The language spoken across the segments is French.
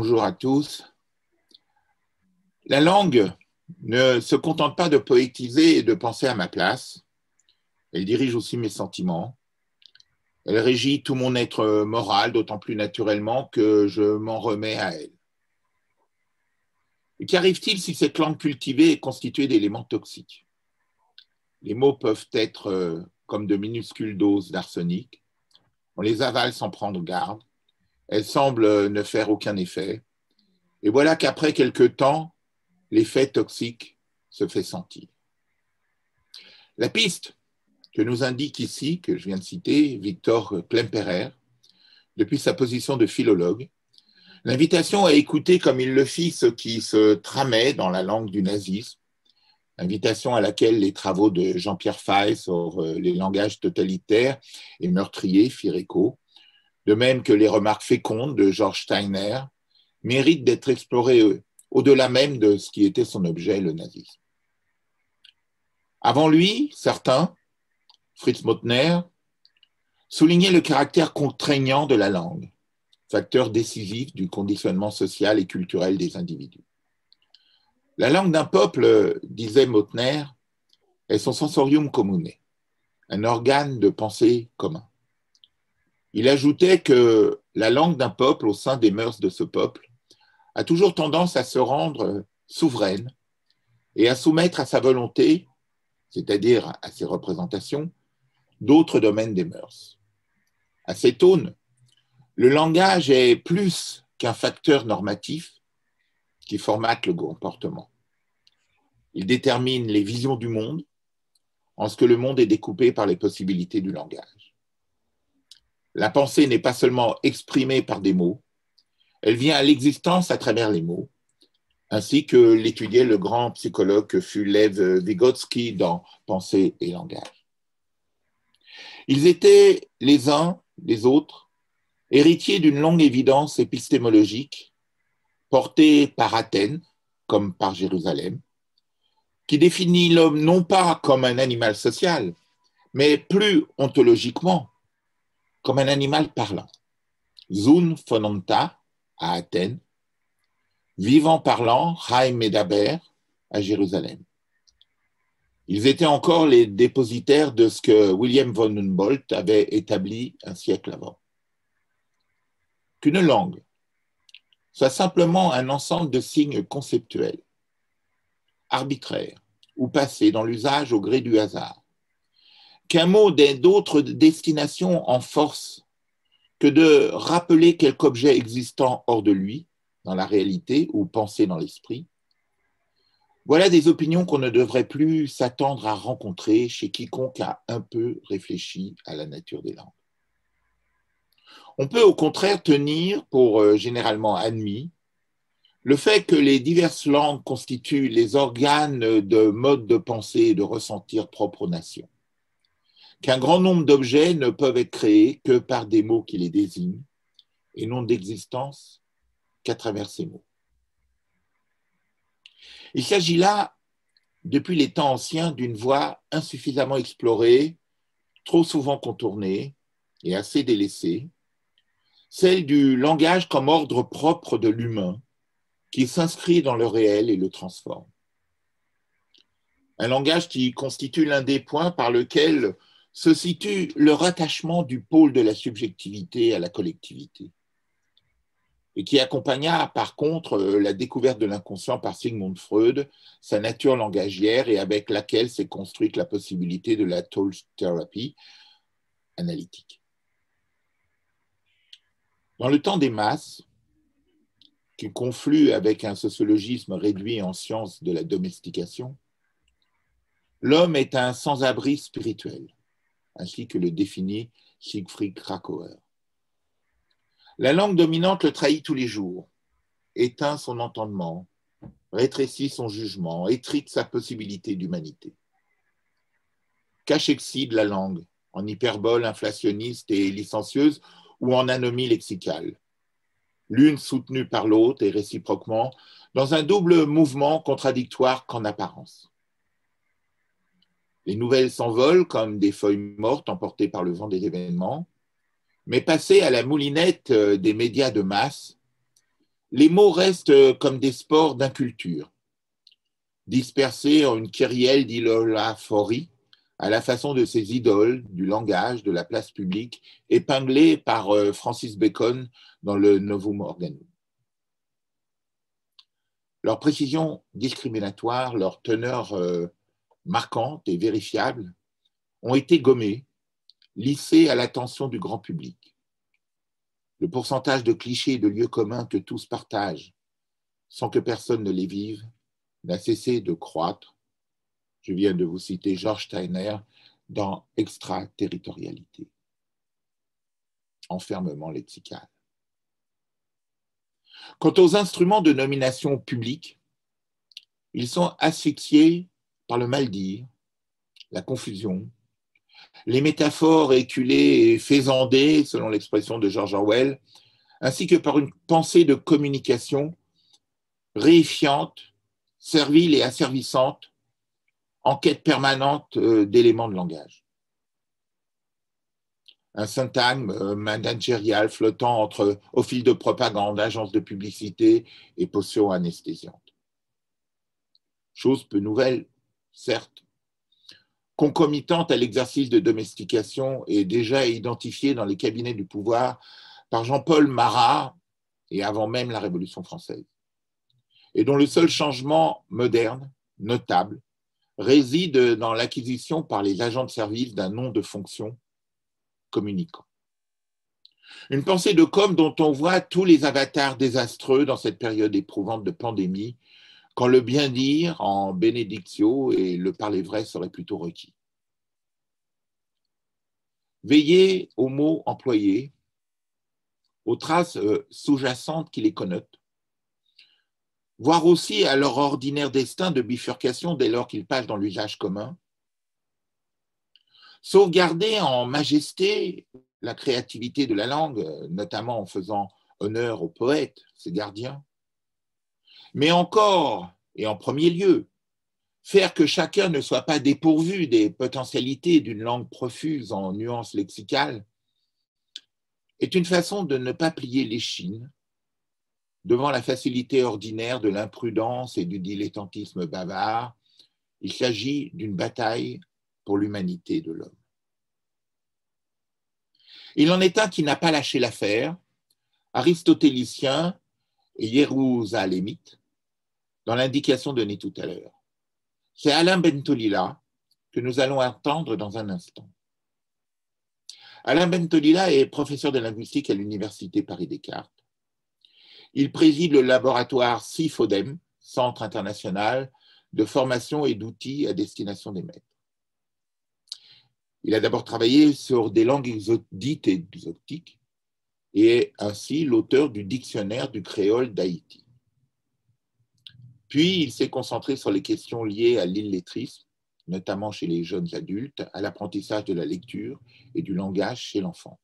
Bonjour à tous. La langue ne se contente pas de poétiser et de penser à ma place. Elle dirige aussi mes sentiments. Elle régit tout mon être moral, d'autant plus naturellement que je m'en remets à elle. Et qu'arrive-t-il si cette langue cultivée est constituée d'éléments toxiques? Les mots peuvent être comme de minuscules doses d'arsenic. On les avale sans prendre garde. Elles semblent ne faire aucun effet. Et voilà qu'après quelque temps, l'effet toxique se fait sentir. La piste que nous indique ici, que je viens de citer, Victor Klemperer, depuis sa position de philologue, l'invitation à écouter comme il le fit ce qui se tramait dans la langue du nazisme, invitation à laquelle les travaux de Jean-Pierre Faye sur les langages totalitaires et meurtriers firent écho, de même que les remarques fécondes de George Steiner, méritent d'être explorées au-delà même de ce qui était son objet, le nazisme. Avant lui, certains, Fritz Mautner, soulignait le caractère contraignant de la langue, facteur décisif du conditionnement social et culturel des individus. La langue d'un peuple, disait Mautner, est son sensorium commune, un organe de pensée commun. Il ajoutait que la langue d'un peuple, au sein des mœurs de ce peuple, a toujours tendance à se rendre souveraine et à soumettre à sa volonté, c'est-à-dire à ses représentations, d'autres domaines des mœurs. À cette aune, le langage est plus qu'un facteur normatif qui formate le comportement. Il détermine les visions du monde en ce que le monde est découpé par les possibilités du langage. La pensée n'est pas seulement exprimée par des mots, elle vient à l'existence à travers les mots, ainsi que l'étudiait le grand psychologue que fut Lev Vygotsky dans Pensée et langage. Ils étaient les uns des autres héritiers d'une longue évidence épistémologique portée par Athènes comme par Jérusalem, qui définit l'homme non pas comme un animal social, mais plus ontologiquement comme un animal parlant. Zoun phononta à Athènes, vivant parlant, Chaim Medaber à Jérusalem. Ils étaient encore les dépositaires de ce que William von Humboldt avait établi un siècle avant. Qu'une langue soit simplement un ensemble de signes conceptuels, arbitraires ou passés dans l'usage au gré du hasard, qu'un mot n'ait d'autre destination en force que de rappeler quelque objet existant hors de lui, dans la réalité ou pensé dans l'esprit, voilà des opinions qu'on ne devrait plus s'attendre à rencontrer chez quiconque a un peu réfléchi à la nature des langues. On peut au contraire tenir pour généralement admis le fait que les diverses langues constituent les organes de modes de pensée et de ressentir propres aux nations, qu'un grand nombre d'objets ne peuvent être créés que par des mots qui les désignent et n'ont d'existence qu'à travers ces mots. Il s'agit là, depuis les temps anciens, d'une voie insuffisamment explorée, trop souvent contournée et assez délaissée, celle du langage comme ordre propre de l'humain, qui s'inscrit dans le réel et le transforme. Un langage qui constitue l'un des points par lequel se situe le rattachement du pôle de la subjectivité à la collectivité, et qui accompagna par contre la découverte de l'inconscient par Sigmund Freud, sa nature langagière et avec laquelle s'est construite la possibilité de la talk therapy analytique. Dans le temps des masses, qui conflue avec un sociologisme réduit en sciences de la domestication, l'homme est un sans-abri spirituel, ainsi que le définit Siegfried Kracauer. La langue dominante le trahit tous les jours, éteint son entendement, rétrécit son jugement, étrite sa possibilité d'humanité. Cachexide la langue, en hyperbole inflationniste et licencieuse ou en anomie lexicale, l'une soutenue par l'autre et réciproquement, dans un double mouvement contradictoire qu'en apparence. Les nouvelles s'envolent comme des feuilles mortes emportées par le vent des événements, mais passées à la moulinette des médias de masse, Les mots restent comme des spores d'inculture, dispersés en une kyrielle d'ilolaphorie, à la façon de ces idoles du langage, de la place publique, épinglées par Francis Bacon dans le Novum Organum. Leur précision discriminatoire, leur teneur marquante et vérifiable ont été gommées, lissées à l'attention du grand public. Le pourcentage de clichés et de lieux communs que tous partagent, sans que personne ne les vive, n'a cessé de croître. Je viens de vous citer George Steiner dans Extraterritorialité. Enfermement lexical. Quant aux instruments de nomination publique, ils sont asphyxiés par le mal-dire, la confusion, les métaphores éculées et faisandées, selon l'expression de George Orwell, ainsi que par une pensée de communication réifiante, servile et asservissante, en quête permanente d'éléments de langage. Un syntagme managérial flottant entre office de propagande, agence de publicité et potion anesthésiante. Chose peu nouvelle, certes, concomitante à l'exercice de domestication et déjà identifiée dans les cabinets du pouvoir par Jean-Paul Marat et avant même la Révolution française, et dont le seul changement moderne, notable, réside dans l'acquisition par les agents de service d'un nom de fonction communicant. Une pensée de com dont on voit tous les avatars désastreux dans cette période éprouvante de pandémie, quand le bien dire en bénédictio et le parler vrai serait plutôt requis. Veillez aux mots employés, aux traces sous-jacentes qui les connotent, voire aussi à leur ordinaire destin de bifurcation dès lors qu'ils passent dans l'usage commun. Sauvegarder en majesté la créativité de la langue, notamment en faisant honneur aux poètes, ses gardiens. Mais encore, et en premier lieu, faire que chacun ne soit pas dépourvu des potentialités d'une langue profuse en nuances lexicales est une façon de ne pas plier l'échine devant la facilité ordinaire de l'imprudence et du dilettantisme bavard. Il s'agit d'une bataille pour l'humanité de l'homme. Il en est un qui n'a pas lâché l'affaire, aristotélicien et jérusalémite, dans l'indication donnée tout à l'heure. C'est Alain Bentolila que nous allons entendre dans un instant. Alain Bentolila est professeur de linguistique à l'Université Paris-Descartes. Il préside le laboratoire CIFODEM, Centre international de formation et d'outils à destination des maîtres. Il a d'abord travaillé sur des langues dites exotiques et est ainsi l'auteur du dictionnaire du créole d'Haïti. Puis, il s'est concentré sur les questions liées à l'illettrisme, notamment chez les jeunes adultes, à l'apprentissage de la lecture et du langage chez l'enfant.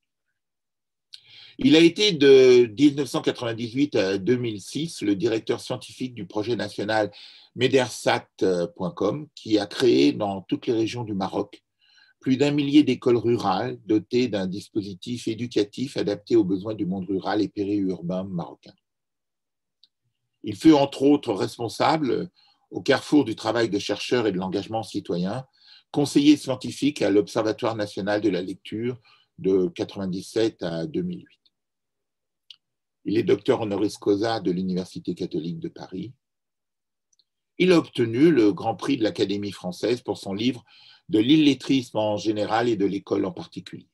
Il a été de 1998 à 2006 le directeur scientifique du projet national Medersat.com, qui a créé dans toutes les régions du Maroc plus d'1 millier d'écoles rurales dotées d'un dispositif éducatif adapté aux besoins du monde rural et périurbain marocain. Il fut entre autres responsable, au carrefour du travail de chercheur et de l'engagement citoyen, conseiller scientifique à l'Observatoire national de la lecture de 1997 à 2008. Il est docteur honoris causa de l'Université catholique de Paris. Il a obtenu le Grand Prix de l'Académie française pour son livre de l'illettrisme en général et de l'école en particulier.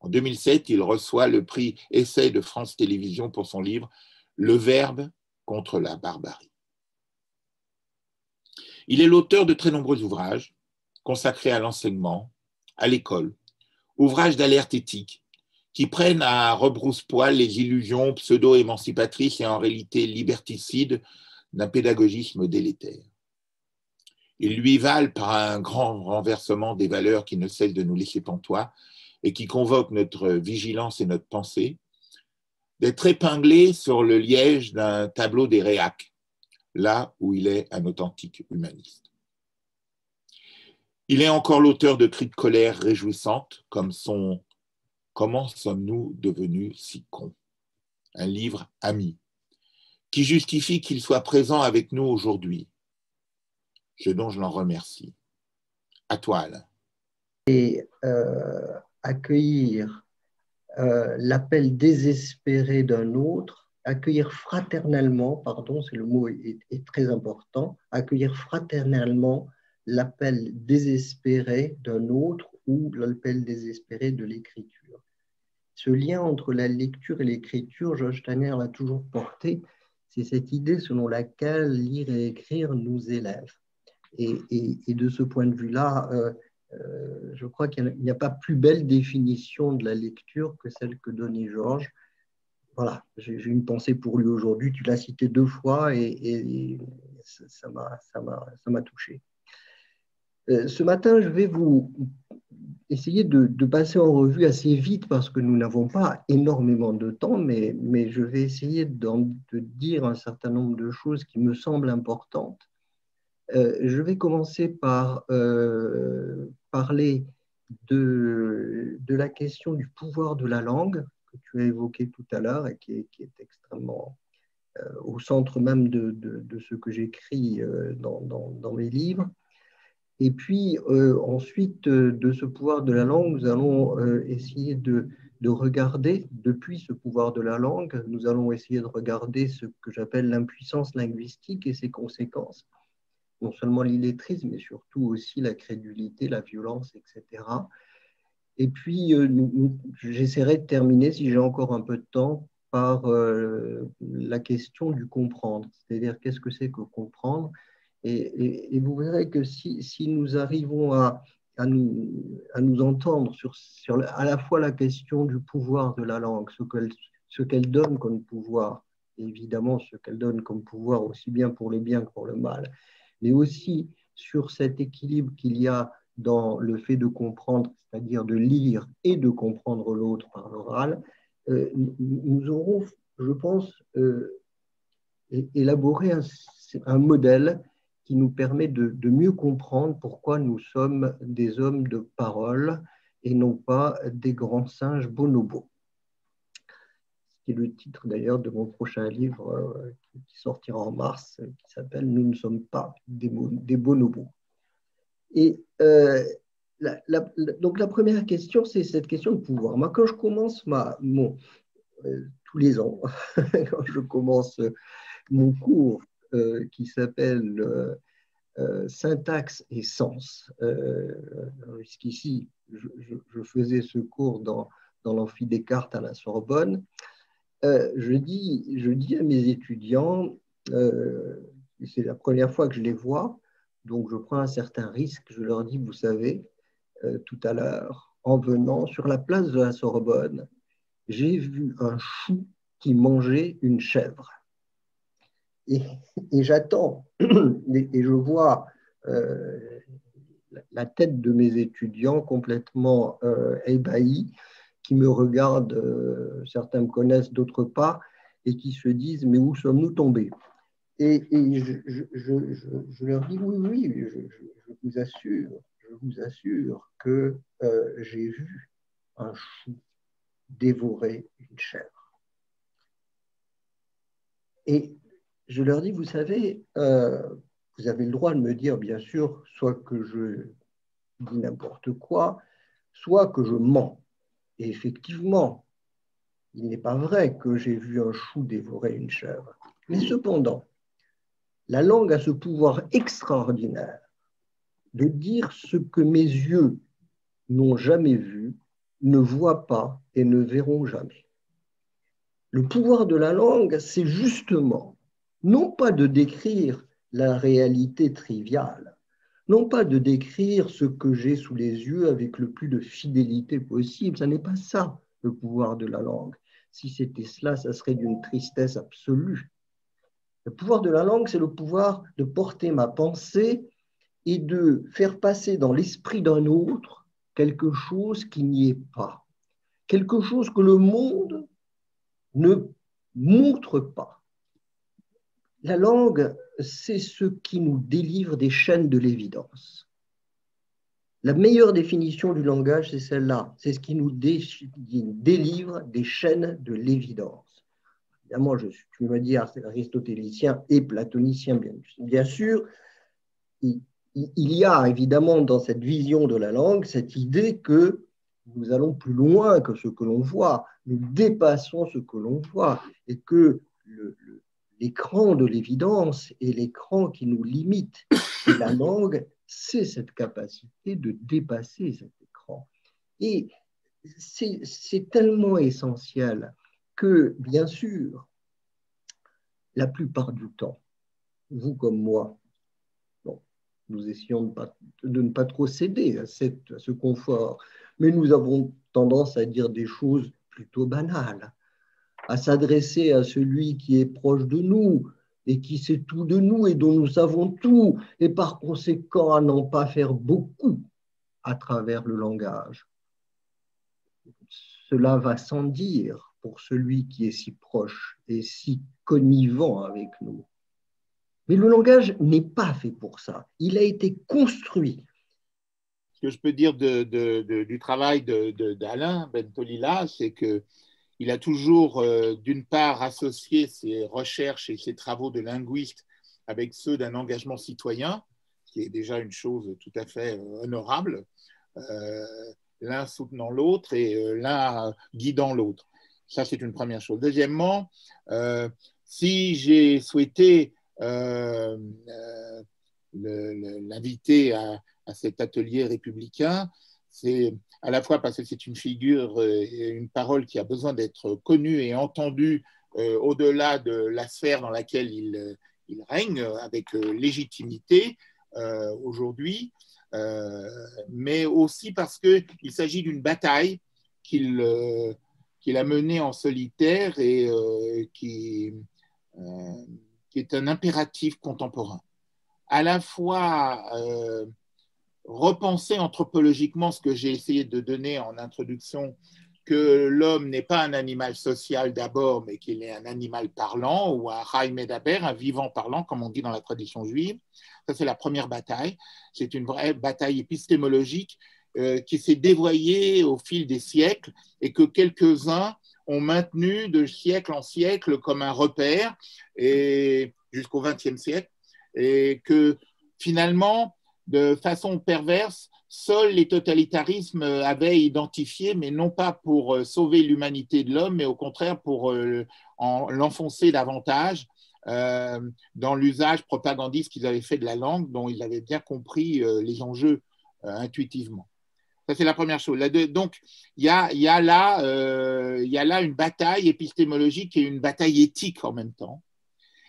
En 2007, il reçoit le prix Essai de France Télévisions pour son livre Le Verbe contre la barbarie. Il est l'auteur de très nombreux ouvrages consacrés à l'enseignement, à l'école, ouvrages d'alerte éthique qui prennent à rebrousse-poil les illusions pseudo-émancipatrices et en réalité liberticides d'un pédagogisme délétère. Ils lui valent par un grand renversement des valeurs qui ne cessent de nous laisser pantois et qui convoquent notre vigilance et notre pensée, d'être épinglé sur le liège d'un tableau des réacs, là où il est un authentique humaniste. Il est encore l'auteur de cris de colère réjouissantes, comme son « Comment sommes-nous devenus si cons ?» un livre ami qui justifie qu'il soit présent avec nous aujourd'hui, ce dont je l'en remercie. À toi, Alain. Et accueillir l'appel désespéré d'un autre, accueillir fraternellement, pardon, c'est le mot est très important, accueillir fraternellement l'appel désespéré d'un autre ou l'appel désespéré de l'écriture. Ce lien entre la lecture et l'écriture, Georges Tanner l'a toujours porté, c'est cette idée selon laquelle lire et écrire nous élève. Et de ce point de vue-là, je crois qu'il n'y a pas plus belle définition de la lecture que celle que donnait Georges. Voilà, j'ai une pensée pour lui aujourd'hui. Tu l'as cité 2 fois et ça m'a touché. Ce matin, je vais vous essayer de passer en revue assez vite parce que nous n'avons pas énormément de temps, mais je vais essayer de dire un certain nombre de choses qui me semblent importantes. Je vais commencer par parler de la question du pouvoir de la langue que tu as évoqué tout à l'heure et qui est extrêmement au centre même de ce que j'écris dans mes livres. Et puis ensuite, de ce pouvoir de la langue, nous allons essayer de regarder, depuis ce pouvoir de la langue, nous allons essayer de regarder ce que j'appelle l'impuissance linguistique et ses conséquences. Non seulement l'illettrisme, mais surtout aussi la crédulité, la violence, etc. Et puis, j'essaierai de terminer, si j'ai encore un peu de temps, par la question du comprendre. C'est-à-dire, qu'est-ce que c'est que comprendre ? Et vous verrez que si nous arrivons à nous entendre sur à la fois la question du pouvoir de la langue, ce qu'elle donne comme pouvoir, et évidemment ce qu'elle donne comme pouvoir aussi bien pour le bien que pour le mal, mais aussi sur cet équilibre qu'il y a dans le fait de comprendre, c'est-à-dire de lire et de comprendre l'autre par l'oral, nous aurons, je pense, élaboré un modèle qui nous permet de mieux comprendre pourquoi nous sommes des hommes de parole et non pas des grands singes bonobos. C'est le titre d'ailleurs de mon prochain livre qui sortira en mars, qui s'appelle « Nous ne sommes pas des bonobos ». Et donc la première question, c'est cette question de pouvoir. Moi, quand je commence tous les ans, quand je commence mon cours qui s'appelle syntaxe et sens, jusqu'ici, je faisais ce cours dans l'amphi Descartes à la Sorbonne, je dis à mes étudiants, c'est la première fois que je les vois, donc je prends un certain risque, je leur dis, vous savez, tout à l'heure, en venant sur la place de la Sorbonne, j'ai vu un chou qui mangeait une chèvre. Et j'attends, et je vois la tête de mes étudiants complètement ébahis, qui me regardent, certains me connaissent, d'autres pas, et qui se disent, mais où sommes-nous tombés ? Et je leur dis, oui, je vous assure que j'ai vu un chou dévorer une chèvre. Et je leur dis, vous savez, vous avez le droit de me dire, bien sûr, soit que je dis n'importe quoi, soit que je mens. Et effectivement, il n'est pas vrai que j'ai vu un chou dévorer une chèvre. Mais cependant, la langue a ce pouvoir extraordinaire de dire ce que mes yeux n'ont jamais vu, ne voient pas et ne verront jamais. Le pouvoir de la langue, c'est justement non pas de décrire la réalité triviale, non pas de décrire ce que j'ai sous les yeux avec le plus de fidélité possible, ça n'est pas ça le pouvoir de la langue. Si c'était cela, ça serait d'une tristesse absolue. Le pouvoir de la langue, c'est le pouvoir de porter ma pensée et de faire passer dans l'esprit d'un autre quelque chose qui n'y est pas, quelque chose que le monde ne montre pas. La langue, c'est ce qui nous délivre des chaînes de l'évidence. La meilleure définition du langage, c'est celle-là. C'est ce qui nous délivre des chaînes de l'évidence. évidemment, tu me dis aristotélicien et platonicien, bien sûr, il y a évidemment dans cette vision de la langue cette idée que nous allons plus loin que ce que l'on voit, nous dépassons ce que l'on voit, et que l'écran de l'évidence et l'écran qui nous limite, et la langue, c'est cette capacité de dépasser cet écran. Et c'est tellement essentiel que, bien sûr, la plupart du temps, vous comme moi, bon, nous essayons de ne pas trop céder à ce confort, mais nous avons tendance à dire des choses plutôt banales, à s'adresser à celui qui est proche de nous et qui sait tout de nous et dont nous savons tout, et par conséquent à n'en pas faire beaucoup à travers le langage. Cela va sans dire pour celui qui est si proche et si connivant avec nous. Mais le langage n'est pas fait pour ça. Il a été construit. Ce que je peux dire du travail d'Alain Bentolila, c'est qu'il a toujours, d'une part, associé ses recherches et ses travaux de linguiste avec ceux d'un engagement citoyen, qui est déjà une chose tout à fait honorable, l'un soutenant l'autre et l'un guidant l'autre. Ça, c'est une première chose. Deuxièmement, si j'ai souhaité l'inviter à cet atelier républicain, c'est à la fois parce que c'est une figure et une parole qui a besoin d'être connue et entendue au-delà de la sphère dans laquelle il règne avec légitimité aujourd'hui, mais aussi parce qu'il s'agit d'une bataille qu'il a menée en solitaire et qui est un impératif contemporain. À la fois repenser anthropologiquement ce que j'ai essayé de donner en introduction, que l'homme n'est pas un animal social d'abord, mais qu'il est un animal parlant, ou un Rai Medaber, un vivant parlant, comme on dit dans la tradition juive. Ça, c'est la première bataille. C'est une vraie bataille épistémologique qui s'est dévoyée au fil des siècles et que quelques-uns ont maintenu de siècle en siècle comme un repère et jusqu'au XXe siècle, et que finalement, de façon perverse, seuls les totalitarismes avaient identifié, mais non pas pour sauver l'humanité de l'homme, mais au contraire pour l'enfoncer davantage dans l'usage propagandiste qu'ils avaient fait de la langue, dont ils avaient bien compris les enjeux intuitivement. Ça, c'est la première chose. Donc, il y a là une bataille épistémologique et une bataille éthique en même temps.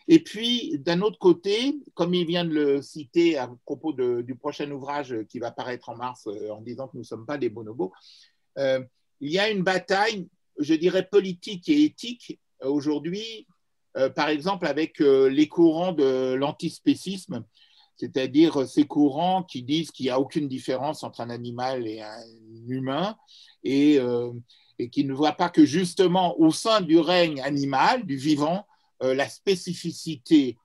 Et puis, d'un autre côté, comme il vient de le citer à propos du prochain ouvrage qui va paraître en mars en disant que nous ne sommes pas des bonobos, il y a une bataille, je dirais, politique et éthique aujourd'hui, par exemple avec les courants de l'antispécisme, c'est-à-dire ces courants qui disent qu'il n'y a aucune différence entre un animal et un humain et qui ne voient pas que justement au sein du règne animal, du vivant, la spécificité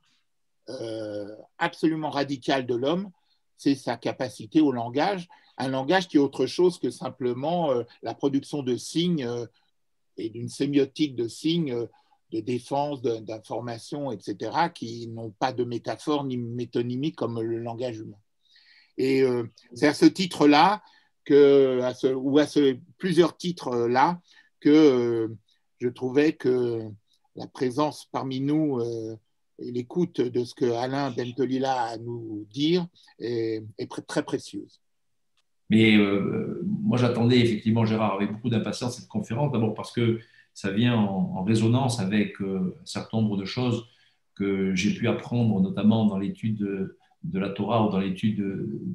absolument radicale de l'homme, c'est sa capacité au langage, un langage qui est autre chose que simplement la production de signes et d'une sémiotique de signes de défense, d'information, etc., qui n'ont pas de métaphore ni métonymie comme le langage humain. Et c'est à ce titre-là, plusieurs titres-là, que je trouvais que la présence parmi nous et l'écoute de ce que Alain Bentolila a à nous dire est très précieuse. Mais moi, j'attendais effectivement, Gérard, avec beaucoup d'impatience cette conférence, d'abord parce que ça vient en résonance avec un certain nombre de choses que j'ai pu apprendre, notamment dans l'étude de la Torah ou dans l'étude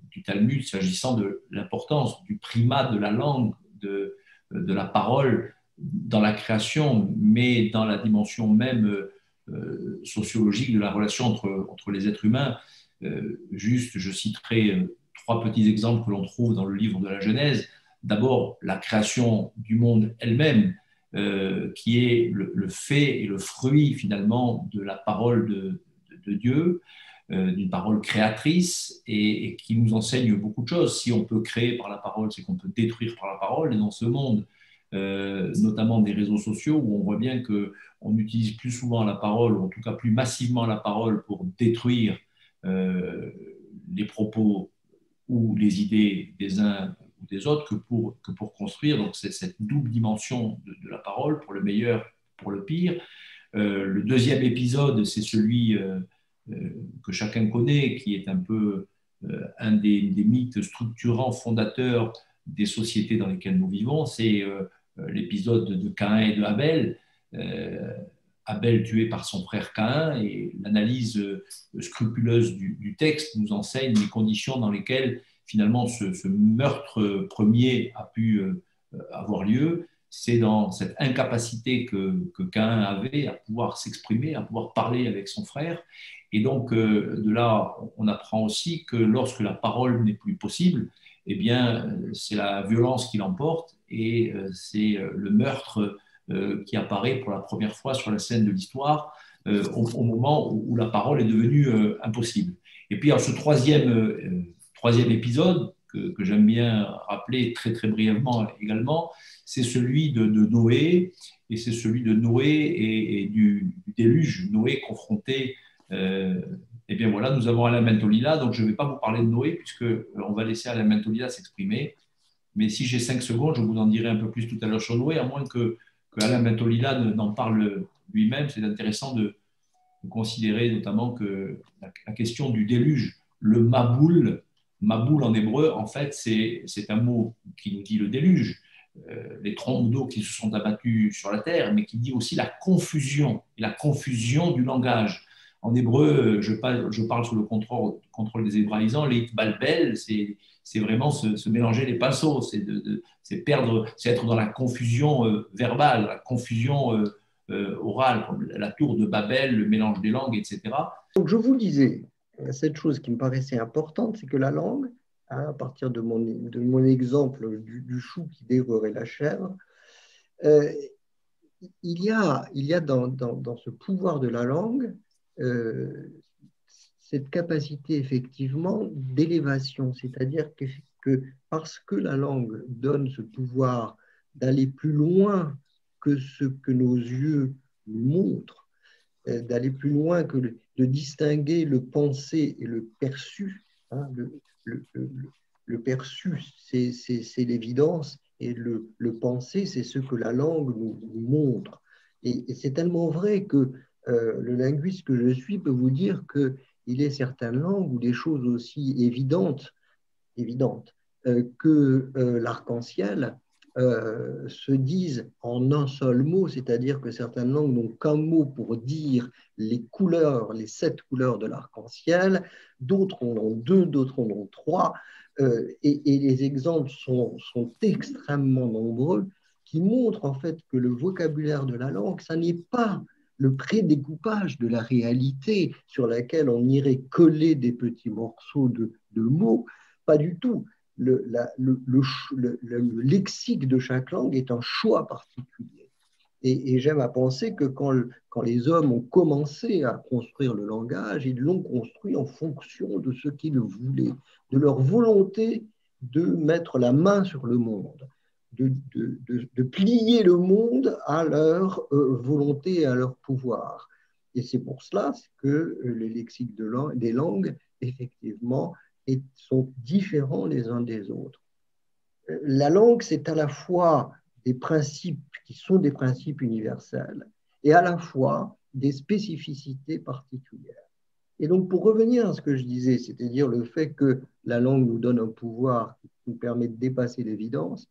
du Talmud, s'agissant de l'importance du primat de la langue, de la parole, dans la création, mais dans la dimension même sociologique de la relation entre les êtres humains. Juste, je citerai trois petits exemples que l'on trouve dans le livre de la Genèse. D'abord, la création du monde elle-même, qui est le fait et le fruit finalement de la parole de Dieu, d'une parole créatrice et qui nous enseigne beaucoup de choses. Si on peut créer par la parole, c'est qu'on peut détruire par la parole. Et dans ce monde notamment des réseaux sociaux, où on voit bien qu'on utilise plus souvent la parole, ou en tout cas plus massivement la parole pour détruire les propos ou les idées des uns ou des autres que pour construire. Donc c'est cette double dimension de la parole, pour le meilleur, pour le pire. Le deuxième épisode, c'est celui que chacun connaît, qui est un peu un des mythes structurants, fondateurs des sociétés dans lesquelles nous vivons. C'est l'épisode de Caïn et de Abel. Abel tué par son frère Caïn, et l'analyse scrupuleuse du texte nous enseigne les conditions dans lesquelles finalement ce meurtre premier a pu avoir lieu. C'est dans cette incapacité que Caïn avait à pouvoir s'exprimer, à pouvoir parler avec son frère. Et donc, de là, on apprend aussi que lorsque la parole n'est plus possible, eh bien, c'est la violence qui l'emporte, et c'est le meurtre qui apparaît pour la première fois sur la scène de l'histoire au moment où la parole est devenue impossible. Et puis, ce troisième épisode que j'aime bien rappeler très, très brièvement également, c'est celui de Noé, et c'est celui de Noé et du déluge. Noé confronté, eh bien voilà, nous avons Alain Mentolila, donc je ne vais pas vous parler de Noé, puisqu'on va laisser Alain Mentolila s'exprimer. Mais si j'ai 5 secondes, je vous en dirai un peu plus tout à l'heure sur Noé, à moins que Alain Mentolila n'en parle lui-même. C'est intéressant de considérer notamment que la question du déluge, le Maboul en hébreu, en fait, c'est un mot qui nous dit le déluge, les trombes d'eau qui se sont abattues sur la terre, mais qui dit aussi la confusion du langage. En hébreu, je parle sous le contrôle des hébraïsants, les balbel, c'est vraiment se mélanger les pinceaux, c'est être dans la confusion verbale, la confusion orale, comme la tour de Babel, le mélange des langues, etc. Donc je vous disais, cette chose qui me paraissait importante, c'est que la langue, à partir de mon exemple du chou qui dévorait la chèvre, il y a dans ce pouvoir de la langue cette capacité effectivement d'élévation, c'est-à-dire que parce que la langue donne ce pouvoir d'aller plus loin que ce que nos yeux nous montrent, d'aller plus loin que de distinguer le pensé et le perçu. Hein, le perçu, c'est l'évidence, et le pensé, c'est ce que la langue nous montre. Et c'est tellement vrai que le linguiste que je suis peut vous dire qu'il est certaines langues où des choses aussi évidentes que l'arc-en-ciel se disent en un seul mot, c'est-à-dire que certaines langues n'ont qu'un mot pour dire les 7 couleurs de l'arc-en-ciel, d'autres en ont 2, d'autres en ont 3, et les exemples sont extrêmement nombreux, qui montrent en fait que le vocabulaire de la langue, ça n'est pas le prédécoupage de la réalité sur laquelle on irait coller des petits morceaux de mots, pas du tout. Le lexique de chaque langue est un choix particulier. Et j'aime à penser que quand les hommes ont commencé à construire le langage, ils l'ont construit en fonction de ce qu'ils voulaient, de leur volonté de mettre la main sur le monde, de plier le monde à leur volonté et à leur pouvoir. Et c'est pour cela que les lexiques des langues, effectivement, sont différents les uns des autres. La langue, c'est à la fois des principes qui sont des principes universels et à la fois des spécificités particulières. Et donc, pour revenir à ce que je disais, c'est-à-dire le fait que la langue nous donne un pouvoir qui nous permet de dépasser l'évidence,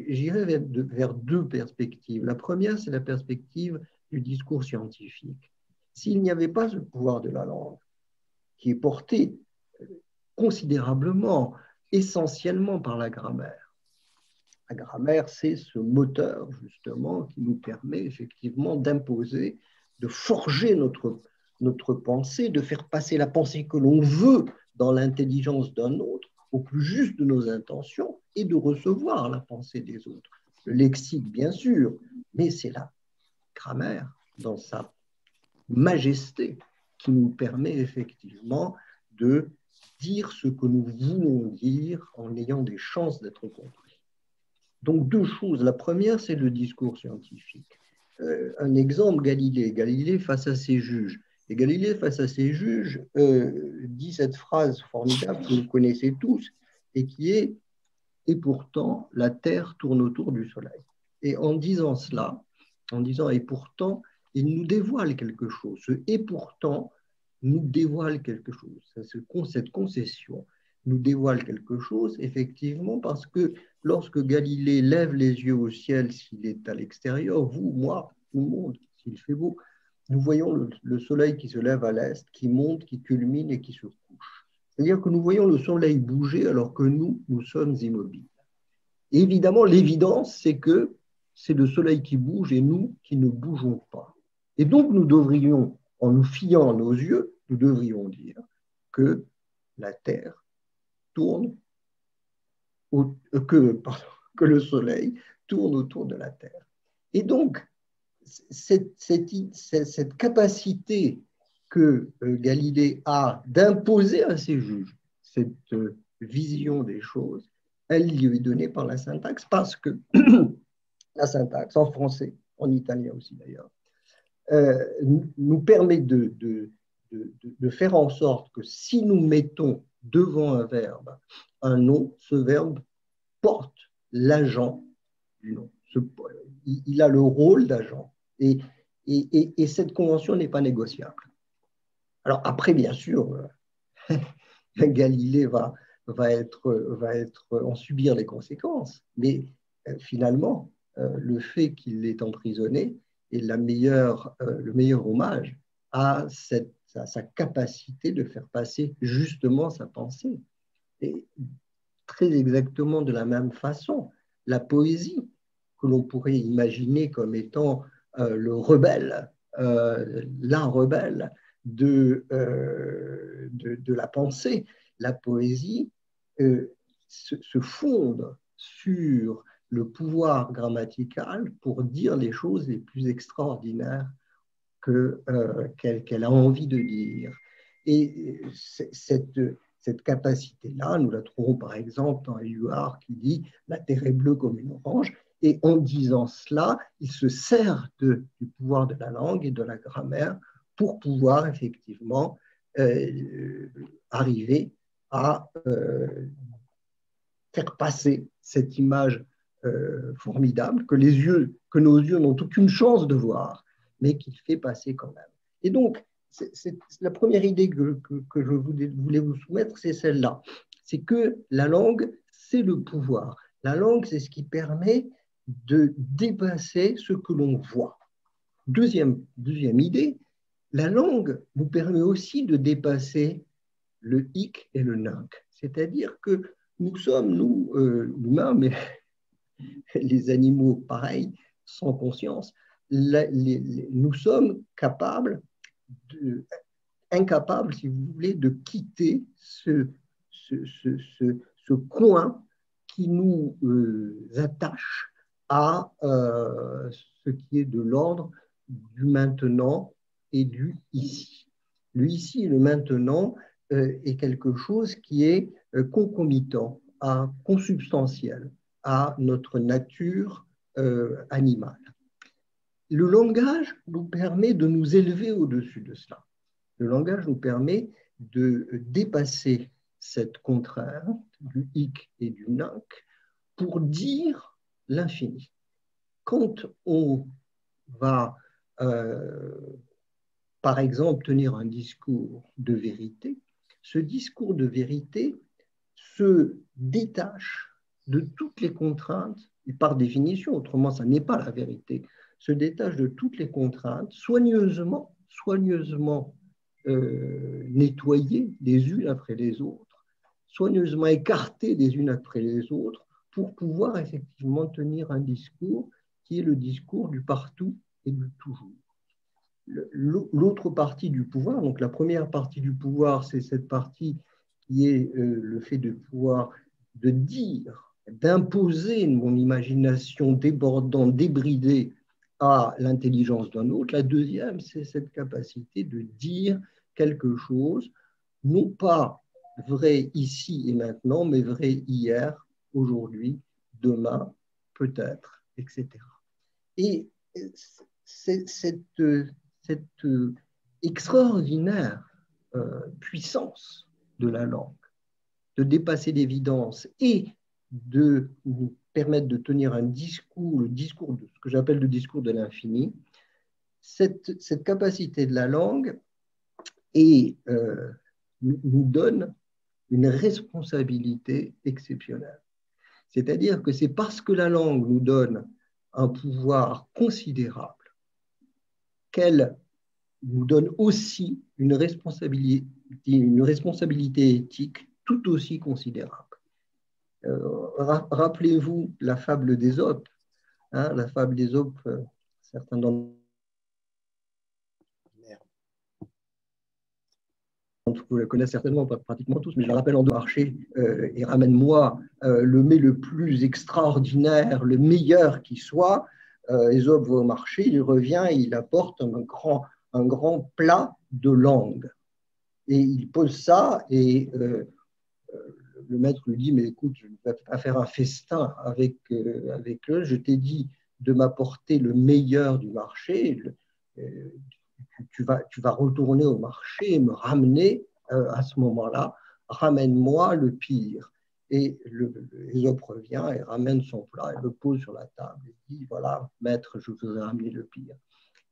j'irai vers 2 perspectives. La première, c'est la perspective du discours scientifique. S'il n'y avait pas ce pouvoir de la langue, qui est porté considérablement, essentiellement par la grammaire. La grammaire, c'est ce moteur, justement, qui nous permet effectivement d'imposer, de forger notre pensée, de faire passer la pensée que l'on veut dans l'intelligence d'un autre au plus juste de nos intentions et de recevoir la pensée des autres. Le lexique, bien sûr, mais c'est la grammaire dans sa majesté qui nous permet effectivement de dire ce que nous voulons dire en ayant des chances d'être compris. Donc, deux choses. La première, c'est le discours scientifique. Un exemple, Galilée. Galilée face à ses juges. Et Galilée face à ses juges dit cette phrase formidable que vous connaissez tous et qui est « Et pourtant, la Terre tourne autour du Soleil ». Et en disant cela, en disant « Et pourtant », il nous dévoile quelque chose. Ce « Et pourtant » nous dévoile quelque chose. Cette concession nous dévoile quelque chose, effectivement, parce que lorsque Galilée lève les yeux au ciel, s'il est à l'extérieur, vous, moi, tout le monde, s'il fait beau, nous voyons le soleil qui se lève à l'est, qui monte, qui culmine et qui se couche. C'est-à-dire que nous voyons le soleil bouger alors que nous sommes immobiles. Et évidemment, l'évidence, c'est que c'est le soleil qui bouge et nous qui ne bougeons pas. Et donc, nous devrions, en nous fiant à nos yeux, nous devrions dire que la Terre tourne, que le Soleil tourne autour de la Terre. Et donc, cette capacité que Galilée a d'imposer à ses juges cette vision des choses, elle lui est donnée par la syntaxe, parce que la syntaxe, en français, en italien aussi d'ailleurs, nous permet de faire en sorte que si nous mettons devant un verbe un nom, ce verbe porte l'agent du nom. Il a le rôle d'agent. Et cette convention n'est pas négociable. Alors après, bien sûr, Galilée va en subir les conséquences, mais finalement, le fait qu'il est emprisonné est le meilleur hommage à sa capacité de faire passer justement sa pensée. Et très exactement de la même façon, la poésie, que l'on pourrait imaginer comme étant le rebelle, la rebelle de la pensée, la poésie se fonde sur le pouvoir grammatical pour dire les choses les plus extraordinaires qu'elle a envie de dire. Et cette capacité-là, nous la trouvons par exemple dans Éluard qui dit « La terre est bleue comme une orange ». Et en disant cela, il se sert du pouvoir de la langue et de la grammaire pour pouvoir effectivement arriver à faire passer cette image formidable que nos yeux n'ont aucune chance de voir, mais qu'il fait passer quand même. Et donc, c'est la première idée que je voulais vous soumettre, c'est celle-là. C'est que la langue, c'est le pouvoir. La langue, c'est ce qui permet de dépasser ce que l'on voit. Deuxième idée, la langue nous permet aussi de dépasser le hic et le nunc. C'est-à-dire que nous sommes, nous, humains, mais les animaux pareils, sans conscience, nous sommes incapables, si vous voulez, de quitter ce coin qui nous attache à ce qui est de l'ordre du maintenant et du ici. Le ici et le maintenant est quelque chose qui est concomitant, consubstantiel à notre nature animale. Le langage nous permet de nous élever au-dessus de cela. Le langage nous permet de dépasser cette contrainte du hic et du nunc pour dire l'infini. Quand on va, par exemple, tenir un discours de vérité, ce discours de vérité se détache de toutes les contraintes, et par définition, autrement, ça n'est pas la vérité, se détache de toutes les contraintes, soigneusement nettoyées les unes après les autres, soigneusement écartées les unes après les autres, pour pouvoir effectivement tenir un discours qui est le discours du partout et du toujours. L'autre partie du pouvoir, donc la première partie du pouvoir, c'est cette partie qui est le fait de pouvoir, de dire, d'imposer mon imagination débordante, débridée à l'intelligence d'un autre. La deuxième, c'est cette capacité de dire quelque chose, non pas vrai ici et maintenant, mais vrai hier, aujourd'hui, demain peut-être, etc. Et cette extraordinaire puissance de la langue, de dépasser l'évidence et de nous permettre de tenir un discours, le discours de ce que j'appelle le discours de l'infini, cette capacité de la langue nous donne une responsabilité exceptionnelle. C'est-à-dire que c'est parce que la langue nous donne un pouvoir considérable qu'elle nous donne aussi une responsabilité éthique tout aussi considérable. Rappelez-vous la fable d'Ésope. La fable d'Ésope, certains d'entre vous la connaissez certainement, pas pratiquement tous, mais je la rappelle en deux marchés et ramène-moi le mets le plus extraordinaire, le meilleur qui soit. Ésope va au marché, il revient et il apporte un grand plat de langue. Et il pose ça et le maître lui dit, mais écoute, je ne vais pas faire un festin avec eux, je t'ai dit de m'apporter le meilleur du marché, tu vas retourner au marché et me ramener à ce moment-là, ramène-moi le pire. Et Ésope revient et ramène son plat et le pose sur la table et dit, voilà, maître, je vous ai ramené le pire.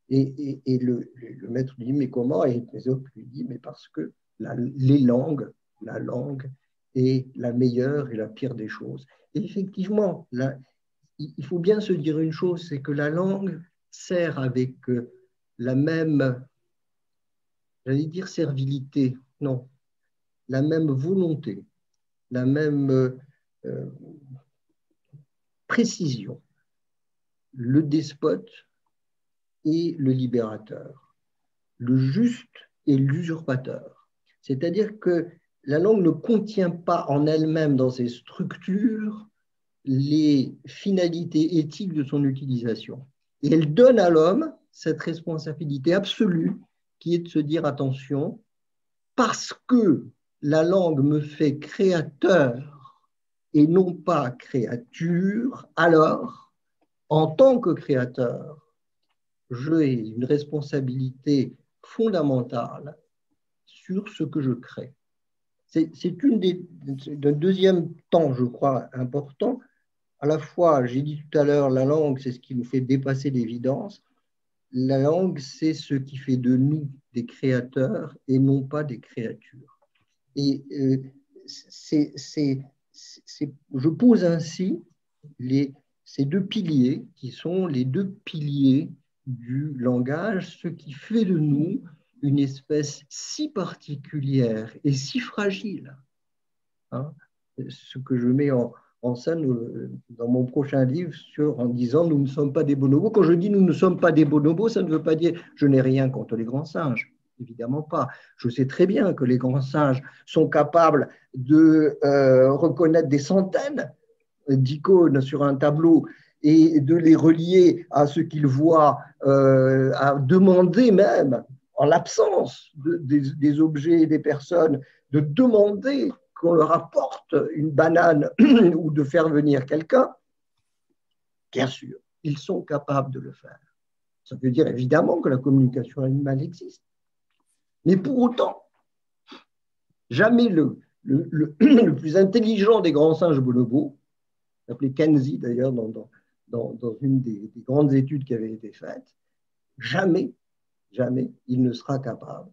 Et le maître lui dit, mais comment? Et Ésope lui dit, mais parce que la langue est la meilleure et la pire des choses. Et effectivement, il faut bien se dire une chose, c'est que la langue sert avec la même, j'allais dire servilité, non, la même volonté, la même précision, le despote et le libérateur, le juste et l'usurpateur. C'est-à-dire que la langue ne contient pas en elle-même, dans ses structures, les finalités éthiques de son utilisation. Et elle donne à l'homme cette responsabilité absolue qui est de se dire, attention, parce que la langue me fait créateur et non pas créature, alors, en tant que créateur, j'ai une responsabilité fondamentale sur ce que je crée. C'est un deuxième temps, je crois, important. À la fois, j'ai dit tout à l'heure, la langue, c'est ce qui nous fait dépasser l'évidence. La langue, c'est ce qui fait de nous des créateurs et non pas des créatures. Et je pose ainsi ces deux piliers qui sont les deux piliers du langage, ce qui fait de nous une espèce si particulière et si fragile. Ce que je mets en scène dans mon prochain livre en disant nous ne sommes pas des bonobos. Quand je dis nous ne sommes pas des bonobos, ça ne veut pas dire je n'ai rien contre les grands singes. Évidemment pas. Je sais très bien que les grands singes sont capables de reconnaître des centaines d'icônes sur un tableau et de les relier à ce qu'ils voient, à demander même, en l'absence des objets et des personnes, de demander qu'on leur apporte une banane ou de faire venir quelqu'un. Bien sûr, ils sont capables de le faire. Ça veut dire évidemment que la communication animale existe. Mais pour autant, jamais le plus intelligent des grands singes bonobos, appelé Kenzie d'ailleurs dans une des grandes études qui avaient été faites, jamais il ne sera capable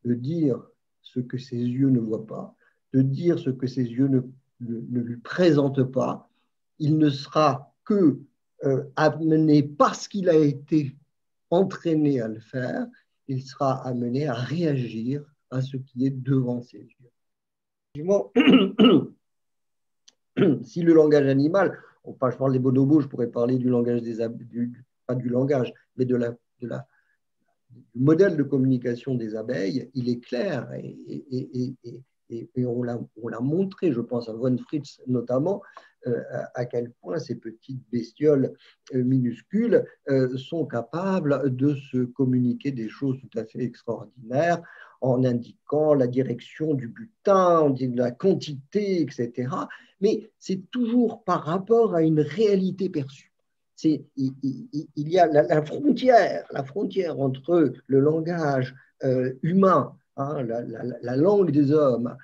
de dire ce que ses yeux ne voient pas, de dire ce que ses yeux ne lui présentent pas. Il ne sera que amené, parce qu'il a été entraîné à le faire, il sera amené à réagir à ce qui est devant ses yeux. Si le langage animal, je parle des bonobos, je pourrais parler du langage pas du langage, mais du modèle de communication des abeilles, il est clair et on l'a montré, je pense à von Fritz notamment, à quel point ces petites bestioles minuscules sont capables de se communiquer des choses tout à fait extraordinaires en indiquant la direction du butin, la quantité, etc. Mais c'est toujours par rapport à une réalité perçue. Il y a la frontière entre le langage humain, hein, la langue des hommes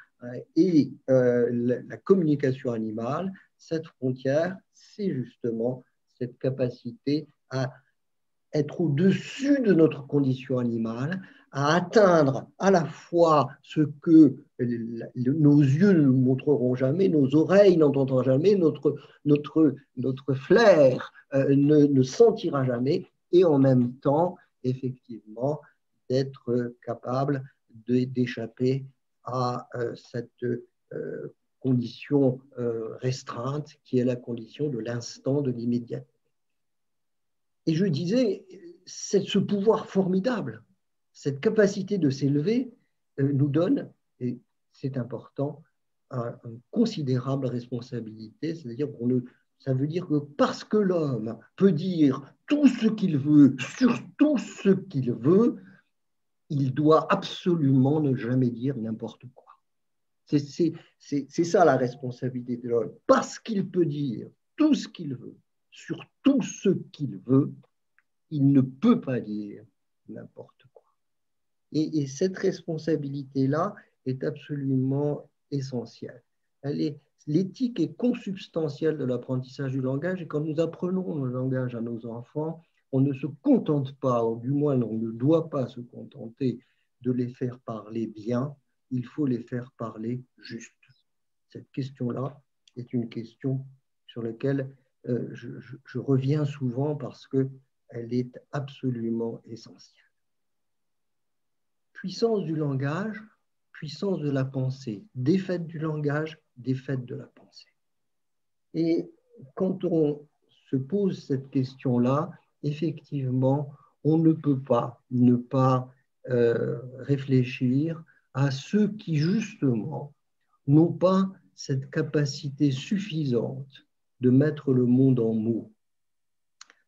et la communication animale. Cette frontière, c'est justement cette capacité à être au-dessus de notre condition animale, à atteindre à la fois ce que nos yeux ne nous montreront jamais, nos oreilles n'entendront jamais, notre flair ne sentira jamais, et en même temps, effectivement, d'être capable d'échapper à cette condition restreinte qui est la condition de l'instant, de l'immédiat. Et je disais, ce pouvoir formidable, cette capacité de s'élever nous donne, et c'est important, une considérable responsabilité, c'est-à-dire ça veut dire que parce que l'homme peut dire tout ce qu'il veut, sur tout ce qu'il veut, il doit absolument ne jamais dire n'importe quoi. C'est ça la responsabilité de l'homme. Parce qu'il peut dire tout ce qu'il veut, sur tout ce qu'il veut, il ne peut pas dire n'importe quoi. Et cette responsabilité-là est absolument essentielle. L'éthique est consubstantielle de l'apprentissage du langage, et quand nous apprenons le langage à nos enfants, on ne se contente pas, ou du moins on ne doit pas se contenter de les faire parler bien, il faut les faire parler juste. Cette question-là est une question sur laquelle je reviens souvent parce qu'elle est absolument essentielle. Puissance du langage, puissance de la pensée, défaite du langage, défaite de la pensée. Et quand on se pose cette question-là, effectivement, on ne peut pas ne pas réfléchir à ceux qui, justement, n'ont pas cette capacité suffisante de mettre le monde en mots,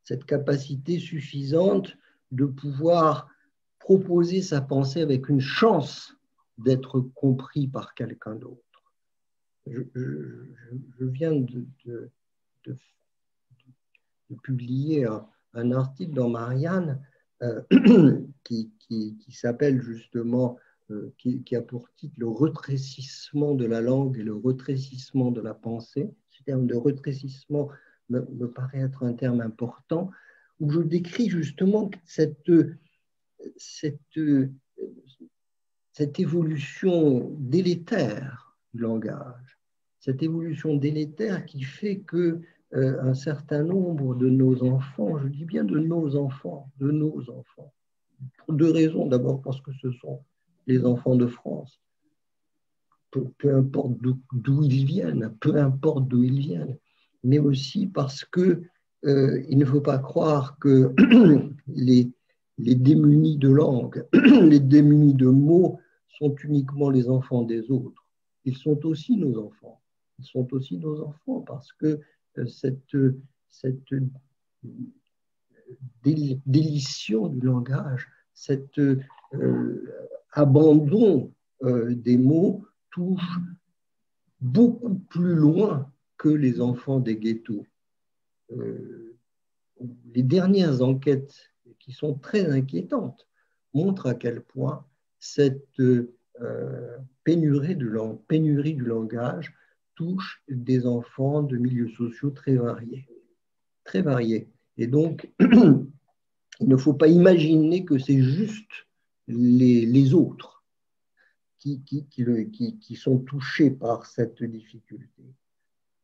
cette capacité suffisante de pouvoir proposer sa pensée avec une chance d'être compris par quelqu'un d'autre. Je viens de publier un article dans Marianne qui s'appelle justement, qui a pour titre le rétrécissement de la langue et le rétrécissement de la pensée. Ce terme de rétrécissement me paraît être un terme important, où je décris justement cette évolution délétère du langage, cette évolution délétère qui fait que un certain nombre de nos enfants, je dis bien de nos enfants, pour deux raisons. D'abord parce que ce sont les enfants de France, peu importe d'où ils viennent, mais aussi parce que il ne faut pas croire que les démunis de langue, les démunis de mots sont uniquement les enfants des autres. Ils sont aussi nos enfants. Ils sont aussi nos enfants parce que cette délition du langage, cet abandon des mots touche beaucoup plus loin que les enfants des ghettos. Les dernières enquêtes qui sont très inquiétantes montrent à quel point cette pénurie du langage touche des enfants de milieux sociaux très variés. Très variés. Et donc, il ne faut pas imaginer que c'est juste les autres qui sont touchés par cette difficulté.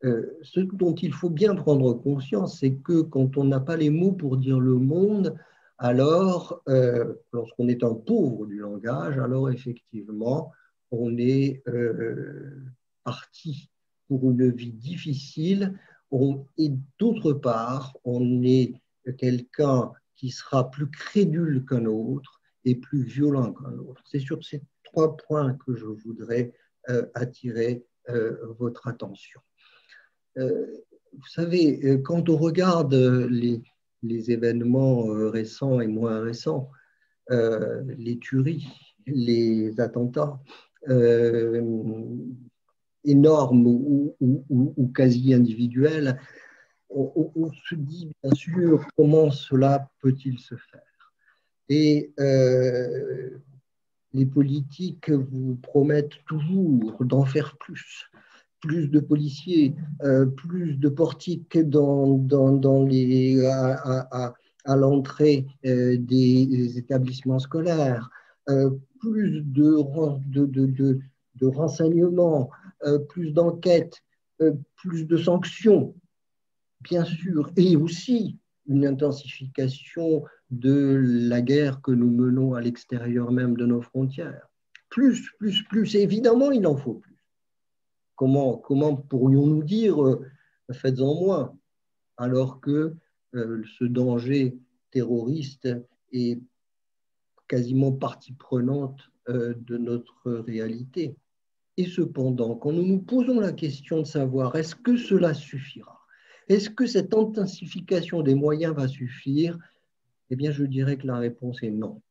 Ce dont il faut bien prendre conscience, c'est que quand on n'a pas les mots pour dire le monde, alors, lorsqu'on est un pauvre du langage, alors effectivement, on est parti pour une vie difficile, et d'autre part, on est quelqu'un qui sera plus crédule qu'un autre et plus violent qu'un autre. C'est sur ces trois points que je voudrais attirer votre attention. Vous savez, quand on regarde les événements récents et moins récents, les tueries, les attentats énormes ou quasi individuels, on se dit bien sûr comment cela peut-il se faire. Et les politiques vous promettent toujours d'en faire plus de policiers, plus de portiques à l'entrée des établissements scolaires, plus de renseignements, plus d'enquêtes, plus de sanctions, bien sûr, et aussi une intensification de la guerre que nous menons à l'extérieur même de nos frontières. Plus, évidemment, il en faut plus. Comment pourrions-nous dire faites-en moins, alors que ce danger terroriste est quasiment partie prenante de notre réalité. Et cependant, quand nous nous posons la question de savoir est-ce que cela suffira, est-ce que cette intensification des moyens va suffire, eh bien, je dirais que la réponse est non.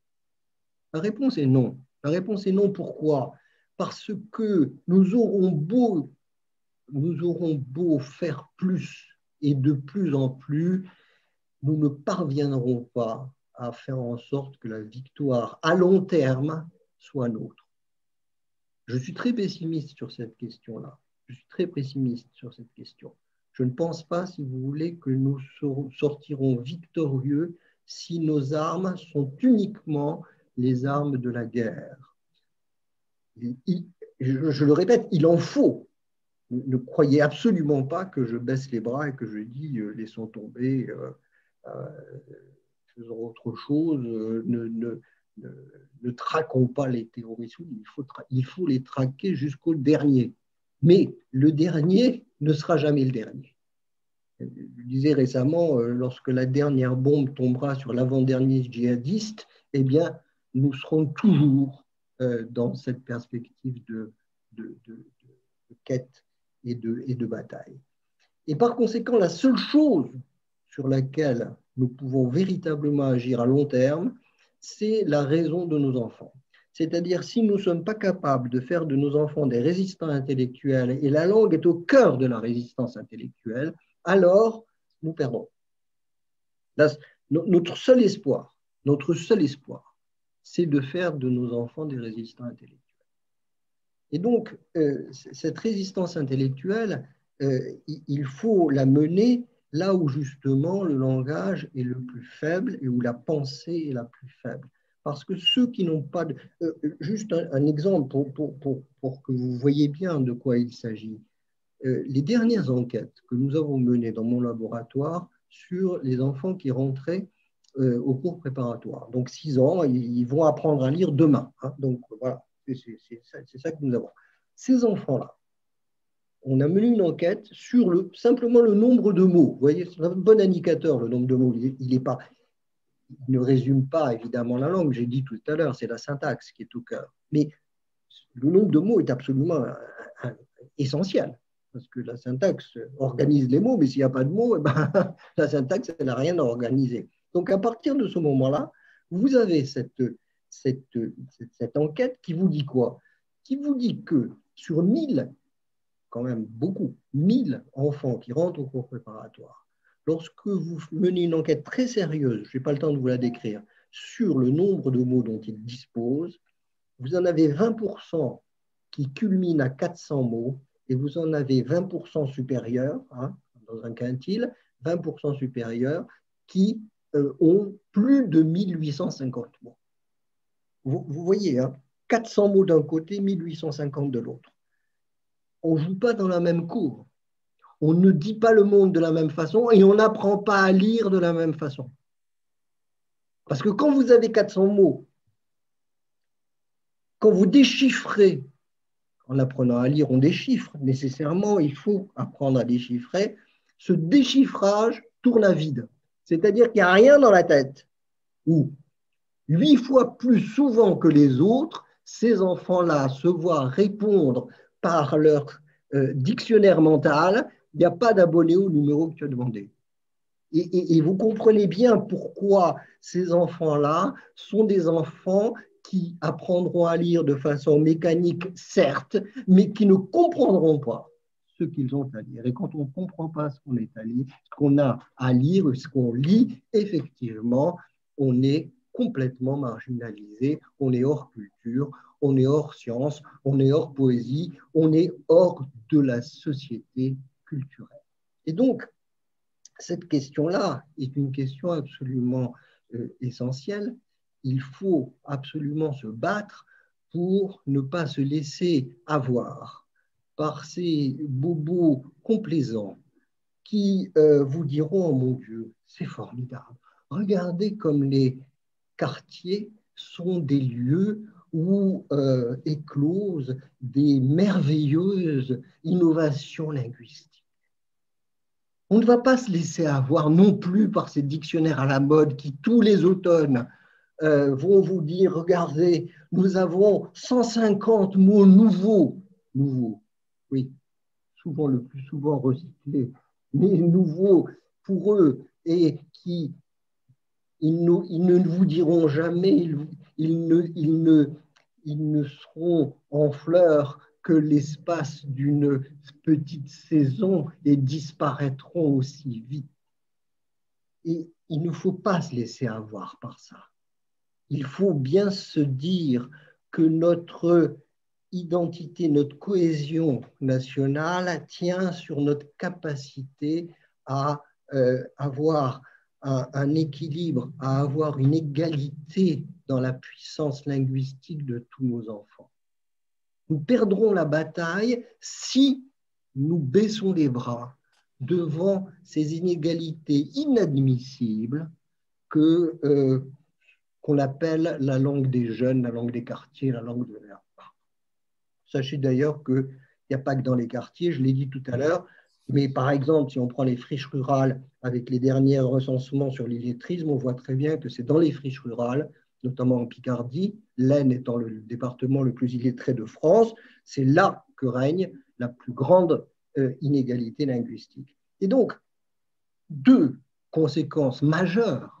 La réponse est non. La réponse est non, pourquoi ? Parce que nous aurons beau faire plus et de plus en plus, nous ne parviendrons pas à faire en sorte que la victoire à long terme soit nôtre. Je suis très pessimiste sur cette question-là. Je suis très pessimiste sur cette question. Je ne pense pas, si vous voulez, que nous sortirons victorieux si nos armes sont uniquement les armes de la guerre. Je le répète, il en faut. Ne croyez absolument pas que je baisse les bras et que je dis laissons tomber, faisons autre chose, ne traquons pas les terroristes. Il faut les traquer jusqu'au dernier. Mais le dernier ne sera jamais le dernier. Je disais récemment, lorsque la dernière bombe tombera sur l'avant-dernier djihadiste, eh bien, nous serons toujours dans cette perspective de quête et de bataille. Et par conséquent, la seule chose sur laquelle nous pouvons véritablement agir à long terme, c'est la raison de nos enfants. C'est-à-dire, si nous ne sommes pas capables de faire de nos enfants des résistants intellectuels, et la langue est au cœur de la résistance intellectuelle, alors nous perdrons. Notre seul espoir, c'est de faire de nos enfants des résistants intellectuels. Et donc, cette résistance intellectuelle, il faut la mener là où justement le langage est le plus faible et où la pensée est la plus faible. Parce que ceux qui n'ont pas de... juste un exemple pour que vous voyez bien de quoi il s'agit. Les dernières enquêtes que nous avons menées dans mon laboratoire sur les enfants qui rentraient au cours préparatoire. Donc 6 ans, ils vont apprendre à lire demain. Hein. Donc voilà, c'est ça que nous avons. Ces enfants-là, on a mené une enquête sur simplement le nombre de mots. Vous voyez, c'est un bon indicateur, le nombre de mots. Il ne résume pas évidemment la langue, j'ai dit tout à l'heure, c'est la syntaxe qui est au cœur. Mais le nombre de mots est absolument essentiel, parce que la syntaxe organise les mots, mais s'il n'y a pas de mots, eh ben, la syntaxe, elle n'a rien à organiser. Donc à partir de ce moment-là, vous avez cette enquête qui vous dit quoi ? Qui vous dit que sur 1000, quand même beaucoup, 1000 enfants qui rentrent au cours préparatoire, lorsque vous menez une enquête très sérieuse, je n'ai pas le temps de vous la décrire, sur le nombre de mots dont ils disposent, vous en avez 20% qui culminent à 400 mots et vous en avez 20% supérieurs, hein, dans un quintile, 20% supérieurs qui ont plus de 1850 mots. Vous voyez, hein, 400 mots d'un côté, 1850 de l'autre. On ne joue pas dans la même cour. On ne dit pas le monde de la même façon et on n'apprend pas à lire de la même façon. Parce que quand vous avez 400 mots, quand vous déchiffrez, en apprenant à lire, on déchiffre, nécessairement, il faut apprendre à déchiffrer, ce déchiffrage tourne à vide. C'est-à-dire qu'il n'y a rien dans la tête. Ou 8 fois plus souvent que les autres, ces enfants-là se voient répondre par leur dictionnaire mental il n'y a pas d'abonné au numéro que tu as demandé. Et vous comprenez bien pourquoi ces enfants-là sont des enfants qui apprendront à lire de façon mécanique, certes, mais qui ne comprendront pas ce qu'ils ont à lire. Et quand on ne comprend pas ce qu'on est à lire, ce qu'on a à lire, ce qu'on lit, effectivement, on est complètement marginalisé, on est hors culture, on est hors science, on est hors poésie, on est hors de la société culturelle. Et donc, cette question-là est une question absolument essentielle. Il faut absolument se battre pour ne pas se laisser avoir par ces bobos complaisants qui vous diront, oh mon Dieu, c'est formidable. Regardez comme les quartiers sont des lieux où éclosent des merveilleuses innovations linguistiques. On ne va pas se laisser avoir non plus par ces dictionnaires à la mode qui, tous les automnes, vont vous dire, regardez, nous avons 150 mots nouveaux, oui, souvent le plus souvent recyclés, mais nouveaux pour eux, et qui, ils ne vous diront jamais, ils ne seront en fleurs que l'espace d'une petite saison et disparaîtront aussi vite. Et il ne faut pas se laisser avoir par ça. Il faut bien se dire que notre identité, notre cohésion nationale tient sur notre capacité à avoir un équilibre, à avoir une égalité dans la puissance linguistique de tous nos enfants. Nous perdrons la bataille si nous baissons les bras devant ces inégalités inadmissibles qu'on appelle la langue des jeunes, la langue des quartiers, la langue de l'air. Sachez d'ailleurs qu'il n'y a pas que dans les quartiers, je l'ai dit tout à l'heure, mais par exemple, si on prend les friches rurales avec les derniers recensements sur l'illettrisme, on voit très bien que c'est dans les friches rurales, notamment en Picardie, l'Aisne étant le département le plus illettré de France, c'est là que règne la plus grande inégalité linguistique. Et donc, deux conséquences majeures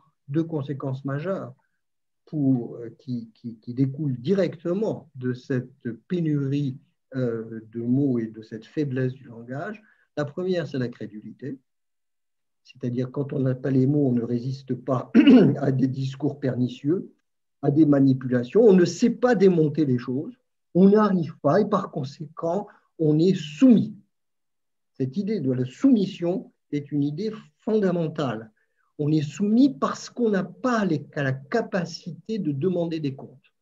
qui découlent directement de cette pénurie de mots et de cette faiblesse du langage. La première, c'est la crédulité. C'est-à-dire, quand on n'a pas les mots, on ne résiste pas à des discours pernicieux, à des manipulations, on ne sait pas démonter les choses, on n'arrive pas et par conséquent, on est soumis. Cette idée de la soumission est une idée fondamentale. On est soumis parce qu'on n'a pas la capacité de demander des comptes.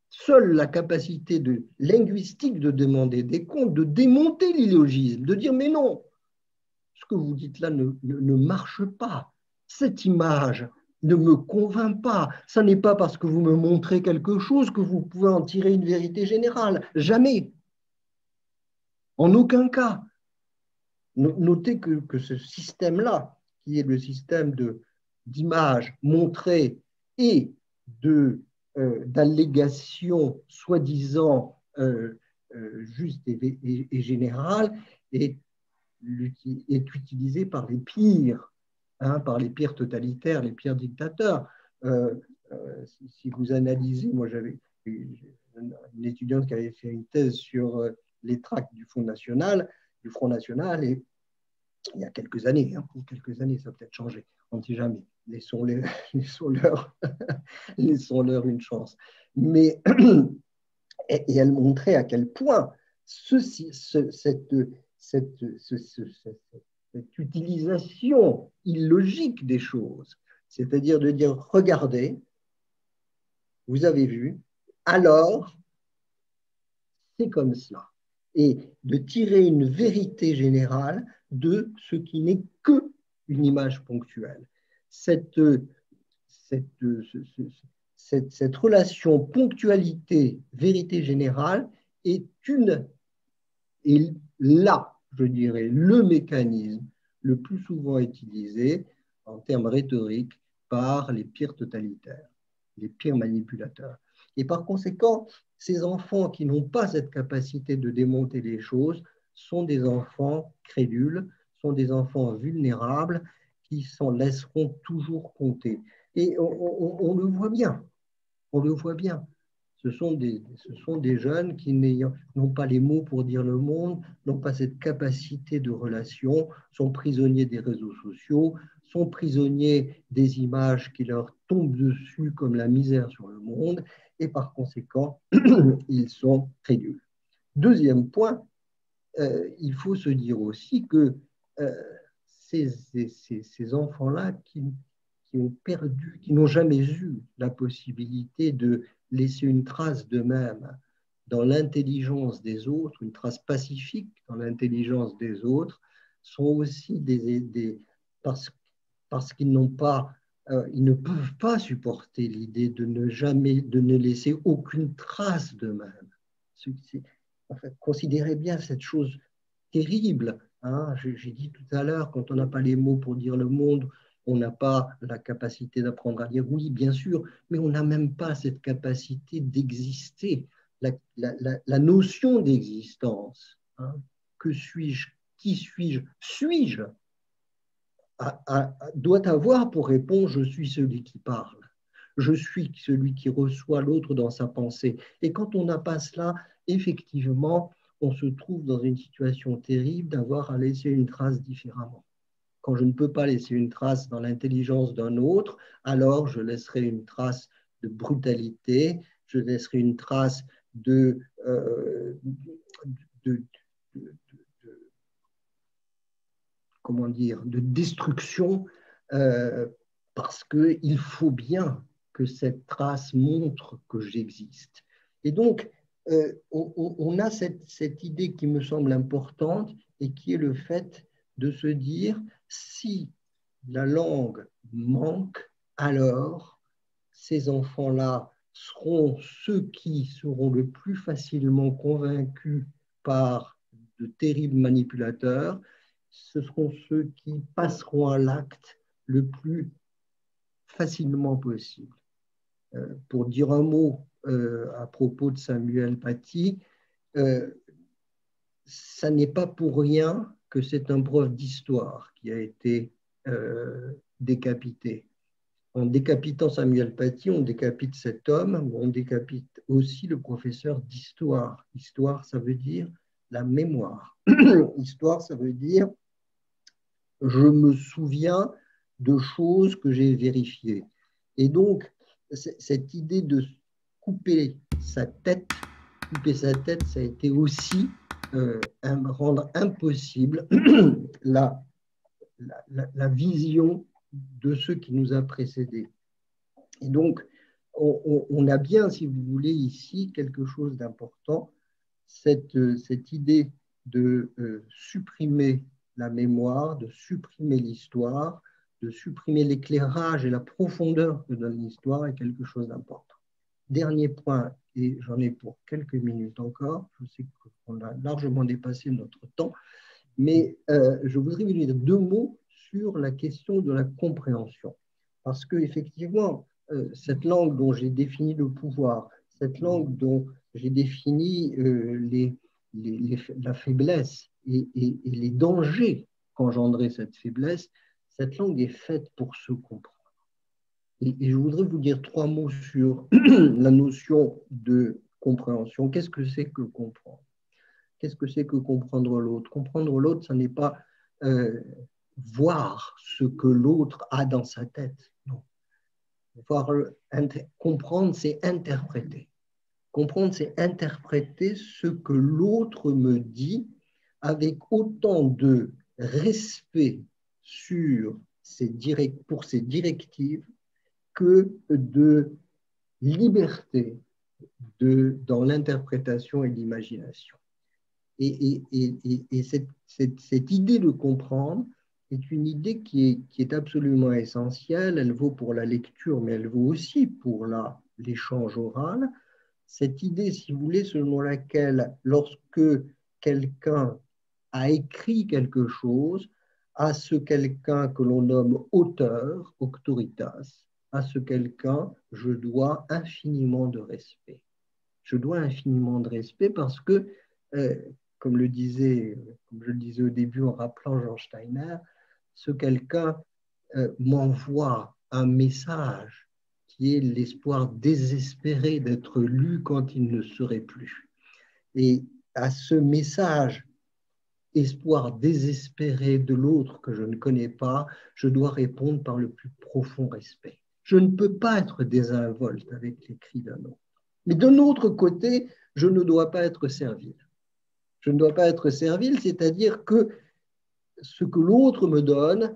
Seule la capacité linguistique de demander des comptes, de démonter l'illogisme, de dire mais non, ce que vous dites là ne marche pas. Cette image ne me convainc pas. Ça n'est pas parce que vous me montrez quelque chose que vous pouvez en tirer une vérité générale. Jamais. En aucun cas. Notez que ce système-là, qui est le système d'image montrée et d'allégation soi-disant juste et générale, est utilisé par les pires, par les pires totalitaires, les pires dictateurs. Si vous analysez, moi j'avais une étudiante qui avait fait une thèse sur les tracts du Front National, et il y a quelques années, ça a peut-être changé, on ne sait jamais, laissons-leur une chance. Mais, et elle montrait à quel point cette utilisation illogique des choses, c'est-à-dire de dire, regardez, vous avez vu, alors, c'est comme cela. Et de tirer une vérité générale de ce qui n'est qu'une image ponctuelle. Cette relation ponctualité-vérité générale est là, je dirais, le mécanisme le plus souvent utilisé en termes rhétoriques par les pires totalitaires, les pires manipulateurs. Et par conséquent, ces enfants qui n'ont pas cette capacité de démonter les choses sont des enfants crédules, sont des enfants vulnérables qui s'en laisseront toujours compter. Et on le voit bien, on le voit bien. Ce sont des jeunes qui n'ont pas les mots pour dire le monde, n'ont pas cette capacité de relation, sont prisonniers des réseaux sociaux, sont prisonniers des images qui leur tombent dessus comme la misère sur le monde, et par conséquent, ils sont crédules. Deuxième point, il faut se dire aussi que ces enfants-là qui ont perdu, qui n'ont jamais eu la possibilité de laisser une trace d'eux-mêmes dans l'intelligence des autres, une trace pacifique dans l'intelligence des autres, sont aussi parce qu'ils n'ont pas, ils ne peuvent pas supporter l'idée de ne laisser aucune trace d'eux-mêmes. Enfin, considérez bien cette chose terrible. Hein. J'ai dit tout à l'heure, quand on n'a pas les mots pour dire le monde, on n'a pas la capacité d'apprendre à lire, oui, bien sûr, mais on n'a même pas cette capacité d'exister, la notion d'existence. Hein. Que suis-je? Qui suis-je? Suis-je? Doit avoir pour réponse, je suis celui qui parle. Je suis celui qui reçoit l'autre dans sa pensée. Et quand on n'a pas cela, effectivement, on se trouve dans une situation terrible d'avoir à laisser une trace différemment. Quand je ne peux pas laisser une trace dans l'intelligence d'un autre, alors je laisserai une trace de brutalité, je laisserai une trace de comment dire, de destruction, parce qu'il faut bien que cette trace montre que j'existe. Et donc, on a cette idée qui me semble importante et qui est le fait de se dire, si la langue manque, alors ces enfants-là seront ceux qui seront le plus facilement convaincus par de terribles manipulateurs, ce seront ceux qui passeront à l'acte le plus facilement possible. Pour dire un mot à propos de Samuel Paty, ça n'est pas pour rien que c'est un prof d'histoire qui a été décapité. En décapitant Samuel Paty, on décapite cet homme, on décapite aussi le professeur d'histoire. Histoire, ça veut dire la mémoire. Histoire, ça veut dire je me souviens de choses que j'ai vérifiées. Et donc, cette idée de couper sa tête, ça a été aussi rendre impossible la vision de ceux qui nous a précédés. Et donc, on a bien, si vous voulez, ici quelque chose d'important, cette idée de supprimer la mémoire, de supprimer l'histoire, de supprimer l'éclairage et la profondeur que donne l'histoire est quelque chose d'important. Dernier point, et j'en ai pour quelques minutes encore, je sais qu'on a largement dépassé notre temps, mais je voudrais vous dire deux mots sur la question de la compréhension. Parce qu'effectivement, cette langue dont j'ai défini le pouvoir, cette langue dont j'ai défini la faiblesse et les dangers qu'engendrait cette faiblesse, cette langue est faite pour se comprendre. Et je voudrais vous dire trois mots sur la notion de compréhension. Qu'est-ce que c'est que comprendre? Qu'est-ce que c'est que comprendre l'autre? Comprendre l'autre, ce n'est pas voir ce que l'autre a dans sa tête. Non. Comprendre, c'est interpréter. Comprendre, c'est interpréter ce que l'autre me dit avec autant de respect pour ses directives que de liberté dans l'interprétation et l'imagination. Et cette idée de comprendre est une idée qui est absolument essentielle. Elle vaut pour la lecture, mais elle vaut aussi pour l'échange oral. Cette idée, si vous voulez, selon laquelle lorsque quelqu'un a écrit quelque chose, à ce quelqu'un que l'on nomme auteur, auctoritas, à ce quelqu'un, je dois infiniment de respect. Je dois infiniment de respect parce que comme je le disais au début en rappelant George Steiner, ce quelqu'un m'envoie un message qui est l'espoir désespéré d'être lu quand il ne serait plus. Et à ce message, espoir désespéré de l'autre que je ne connais pas, je dois répondre par le plus profond respect. Je ne peux pas être désinvolte avec les cris d'un autre. Mais d'un autre côté, je ne dois pas être servile. Je ne dois pas être servile, c'est-à-dire que ce que l'autre me donne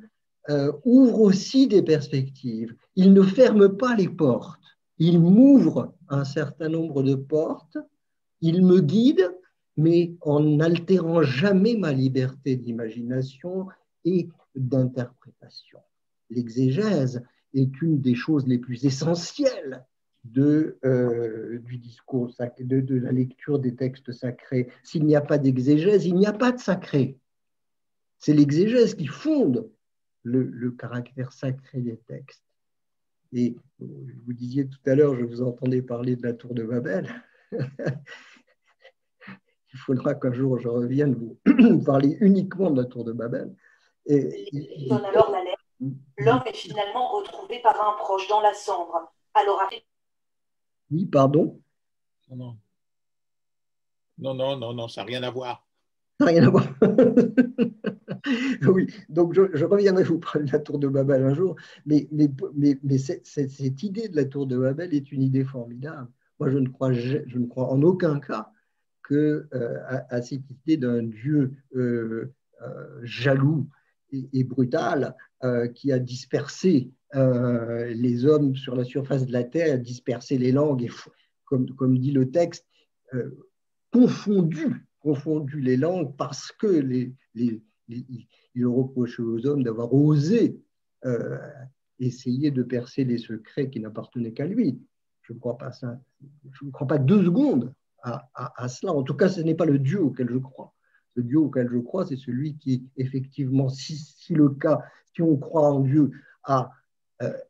ouvre aussi des perspectives. Il ne ferme pas les portes. Il m'ouvre un certain nombre de portes. Il me guide, mais en n'altérant jamais ma liberté d'imagination et d'interprétation. L'exégèse est une des choses les plus essentielles du discours sacré, de la lecture des textes sacrés. S'il n'y a pas d'exégèse, il n'y a pas de sacré. C'est l'exégèse qui fonde le caractère sacré des textes. Et vous disiez tout à l'heure, je vous entendais parler de la tour de Babel. Il faudra qu'un jour je revienne vous parler uniquement de la tour de Babel. Il donne alors la lettre. L'homme est finalement retrouvé par un proche dans la cendre. Alors, oui, pardon. Non, ça n'a rien à voir. Ça n'a rien à voir. Oui, donc je reviendrai vous parler de la tour de Babel un jour, mais cette idée de la tour de Babel est une idée formidable. Moi, je ne crois en aucun cas à cette idée d'un Dieu jaloux et brutal qui a dispersé les hommes sur la surface de la terre, a dispersé les langues et, comme dit le texte, confondu les langues parce que il reprochait aux hommes d'avoir osé essayer de percer les secrets qui n'appartenaient qu'à lui. Je ne crois pas ça. Je ne crois pas 2 secondes à cela. En tout cas, ce n'est pas le Dieu auquel je crois. Le Dieu auquel je crois, c'est celui qui, effectivement, si on croit en Dieu, a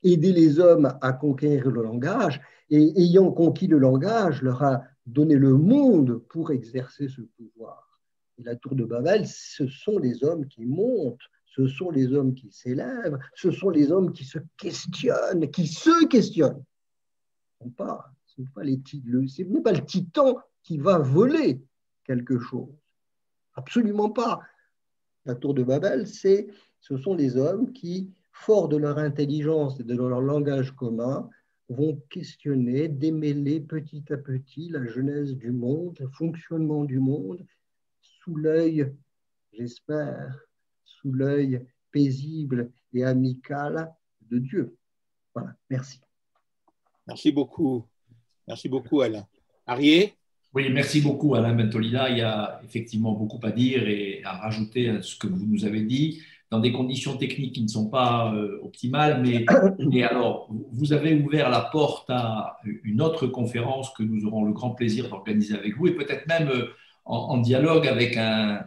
aidé les hommes à conquérir le langage, et ayant conquis le langage, leur a donné le monde pour exercer ce pouvoir. Et la tour de Babel, ce sont les hommes qui montent, ce sont les hommes qui s'élèvent, ce sont les hommes qui se questionnent. Ce n'est pas le titan qui va voler quelque chose. Absolument pas. La tour de Babel, ce sont les hommes qui, forts de leur intelligence et de leur langage commun, vont questionner, démêler petit à petit la genèse du monde, le fonctionnement du monde, sous l'œil, j'espère, sous l'œil paisible et amical de Dieu. Voilà, merci. Merci beaucoup. Merci beaucoup, Alain. Arié? Oui, merci beaucoup, Alain Bentolila. Il y a effectivement beaucoup à dire et à rajouter à ce que vous nous avez dit, dans des conditions techniques qui ne sont pas optimales. Mais alors, vous avez ouvert la porte à une autre conférence que nous aurons le grand plaisir d'organiser avec vous, et peut-être même en dialogue avec un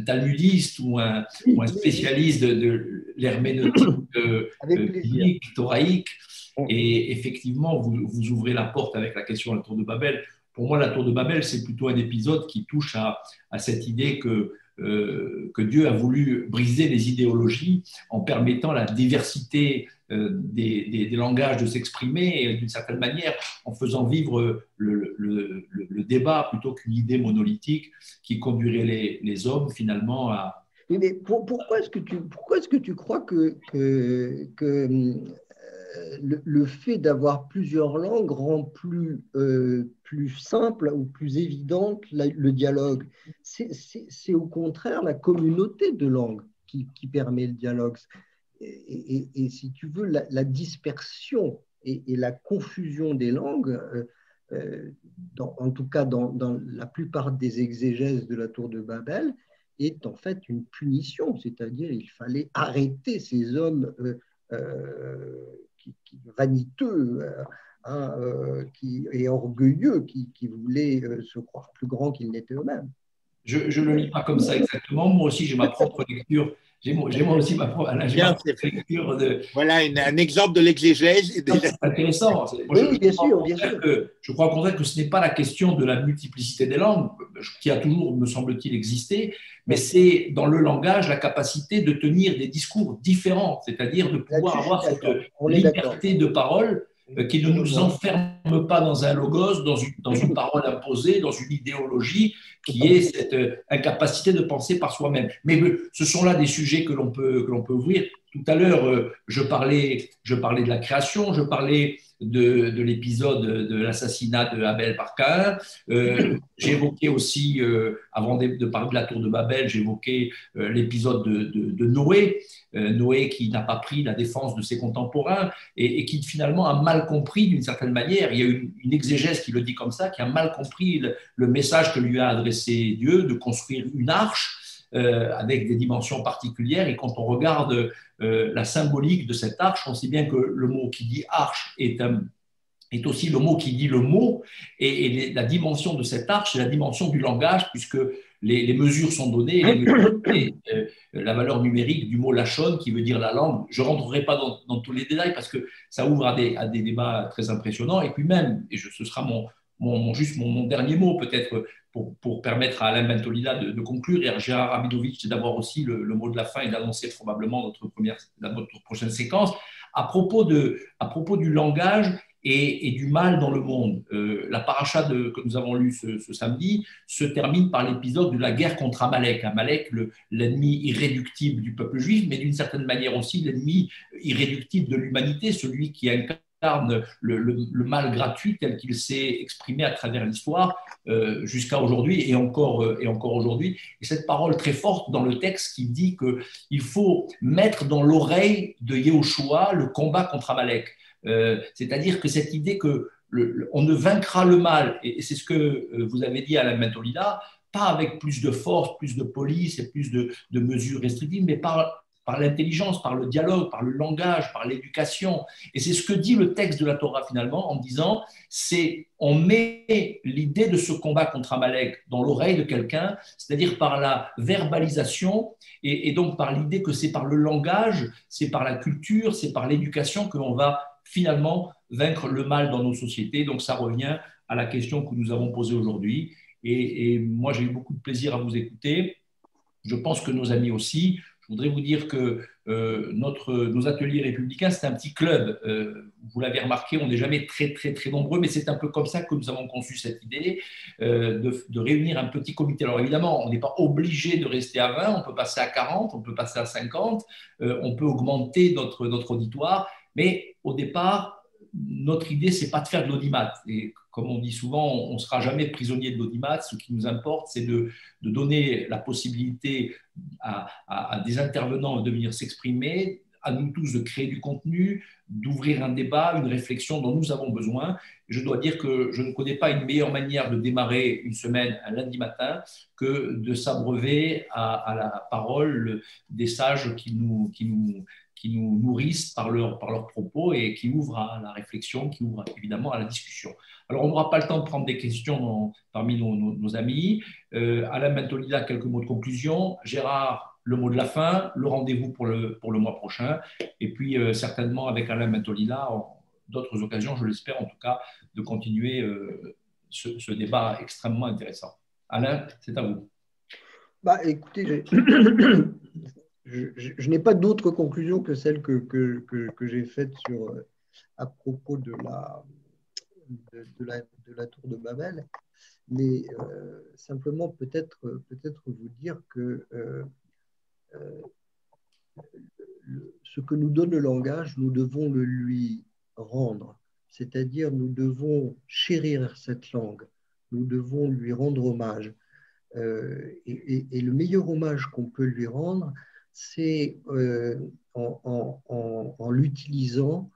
talmudiste ou un spécialiste de l'herméneutique biblique, thoraïque. Et effectivement, vous ouvrez la porte avec la question de la tour de Babel. Pour moi, la tour de Babel, c'est plutôt un épisode qui touche à cette idée que Dieu a voulu briser les idéologies en permettant la diversité des langages de s'exprimer, et d'une certaine manière en faisant vivre le débat plutôt qu'une idée monolithique qui conduirait les hommes finalement à… Mais pourquoi est-ce que tu crois que le fait d'avoir plusieurs langues rend plus simple ou plus évidente le dialogue? C'est au contraire la communauté de langues qui permet le dialogue. Et si tu veux, la dispersion et la confusion des langues, en tout cas dans la plupart des exégèses de la tour de Babel, est en fait une punition, c'est-à-dire il fallait arrêter ces hommes vaniteux et orgueilleux qui voulaient se croire plus grands qu'ils n'étaient eux-mêmes. Je ne le lis pas comme ça exactement. Moi aussi, j'ai ma propre lecture j'ai moi aussi ma propre lecture de… Voilà un exemple de l'exégèse. C'est intéressant. Oui, bien sûr, bien sûr. Je crois au contraire que ce n'est pas la question de la multiplicité des langues, qui a toujours, me semble-t-il, existé, mais c'est dans le langage la capacité de tenir des discours différents, c'est-à-dire de pouvoir avoir cette liberté de parole qui ne nous enferme pas dans un logos, dans une parole imposée, dans une idéologie, qui est cette incapacité de penser par soi-même. Mais ce sont là des sujets que l'on peut ouvrir. Tout à l'heure, je parlais de la création, je parlais de l'épisode de l'assassinat de Abel par Caïn. J'évoquais aussi, avant de parler de la tour de Babel, j'évoquais l'épisode de Noé. Noé qui n'a pas pris la défense de ses contemporains et qui finalement a mal compris d'une certaine manière. Il y a une exégèse qui le dit comme ça, qui a mal compris le message que lui a adressé Dieu de construire une arche avec des dimensions particulières. Et quand on regarde la symbolique de cette arche, on sait bien que le mot qui dit arche est aussi le mot qui dit le mot, et la dimension de cette arche, c'est la dimension du langage, puisque les mesures sont données, la valeur numérique du mot lachon, qui veut dire la langue. Je ne rentrerai pas dans tous les détails, parce que ça ouvre à des débats très impressionnants, et puis même, et ce sera mon dernier mot peut-être, pour permettre à Alain Bentolila de conclure, et à Gérard Rabinovitch d'avoir aussi le mot de la fin et d'annoncer probablement notre prochaine séquence, à propos du langage et du mal dans le monde. La paracha que nous avons lue ce samedi se termine par l'épisode de la guerre contre Amalek. Amalek, l'ennemi irréductible du peuple juif, mais d'une certaine manière aussi l'ennemi irréductible de l'humanité, celui qui incarne le mal gratuit tel qu'il s'est exprimé à travers l'histoire jusqu'à aujourd'hui et encore aujourd'hui. Et cette parole très forte dans le texte qui dit qu'il faut mettre dans l'oreille de Yehoshua le combat contre Amalek. C'est-à-dire que cette idée qu'on ne vaincra le mal, et c'est ce que vous avez dit à Alain Bentolila, pas avec plus de force, plus de police et plus de mesures restrictives, mais par l'intelligence, par le dialogue, par le langage, par l'éducation. Et c'est ce que dit le texte de la Torah finalement en disant, on met l'idée de ce combat contre Amalek dans l'oreille de quelqu'un, c'est-à-dire par la verbalisation et donc par l'idée que c'est par le langage, c'est par la culture, c'est par l'éducation que l'on va finalement vaincre le mal dans nos sociétés. Donc ça revient à la question que nous avons posée aujourd'hui. Et moi, j'ai eu beaucoup de plaisir à vous écouter. Je pense que nos amis aussi. Je voudrais vous dire que nos ateliers républicains, c'est un petit club. Vous l'avez remarqué, on n'est jamais très, très, très nombreux, mais c'est un peu comme ça que nous avons conçu cette idée de réunir un petit comité. Alors évidemment, on n'est pas obligé de rester à 20, on peut passer à 40, on peut passer à 50, on peut augmenter notre auditoire, mais au départ, notre idée, ce n'est pas de faire de l'audimat. Et comme on dit souvent, on ne sera jamais prisonnier de l'audimat. Ce qui nous importe, c'est de donner la possibilité à des intervenants de venir s'exprimer, à nous tous de créer du contenu, d'ouvrir un débat, une réflexion dont nous avons besoin. Je dois dire que je ne connais pas une meilleure manière de démarrer une semaine un lundi matin que de s'abreuver à la parole des sages qui nous nourrissent par leurs propos et qui ouvrent à la réflexion, qui ouvrent évidemment à la discussion. Alors, on n'aura pas le temps de prendre des questions parmi nos amis. Alain Bentolila, quelques mots de conclusion. Gérard, le mot de la fin, le rendez-vous pour le mois prochain. Et puis, certainement, avec Alain Bentolila, d'autres occasions, je l'espère en tout cas, de continuer ce débat extrêmement intéressant. Alain, c'est à vous. Écoutez, je n'ai pas d'autre conclusion que celle que j'ai faite à propos de la tour de Babel, mais simplement peut-être vous dire que ce que nous donne le langage, nous devons le lui rendre, c'est-à-dire nous devons chérir cette langue, nous devons lui rendre hommage. Et le meilleur hommage qu'on peut lui rendre, c'est en l'utilisant,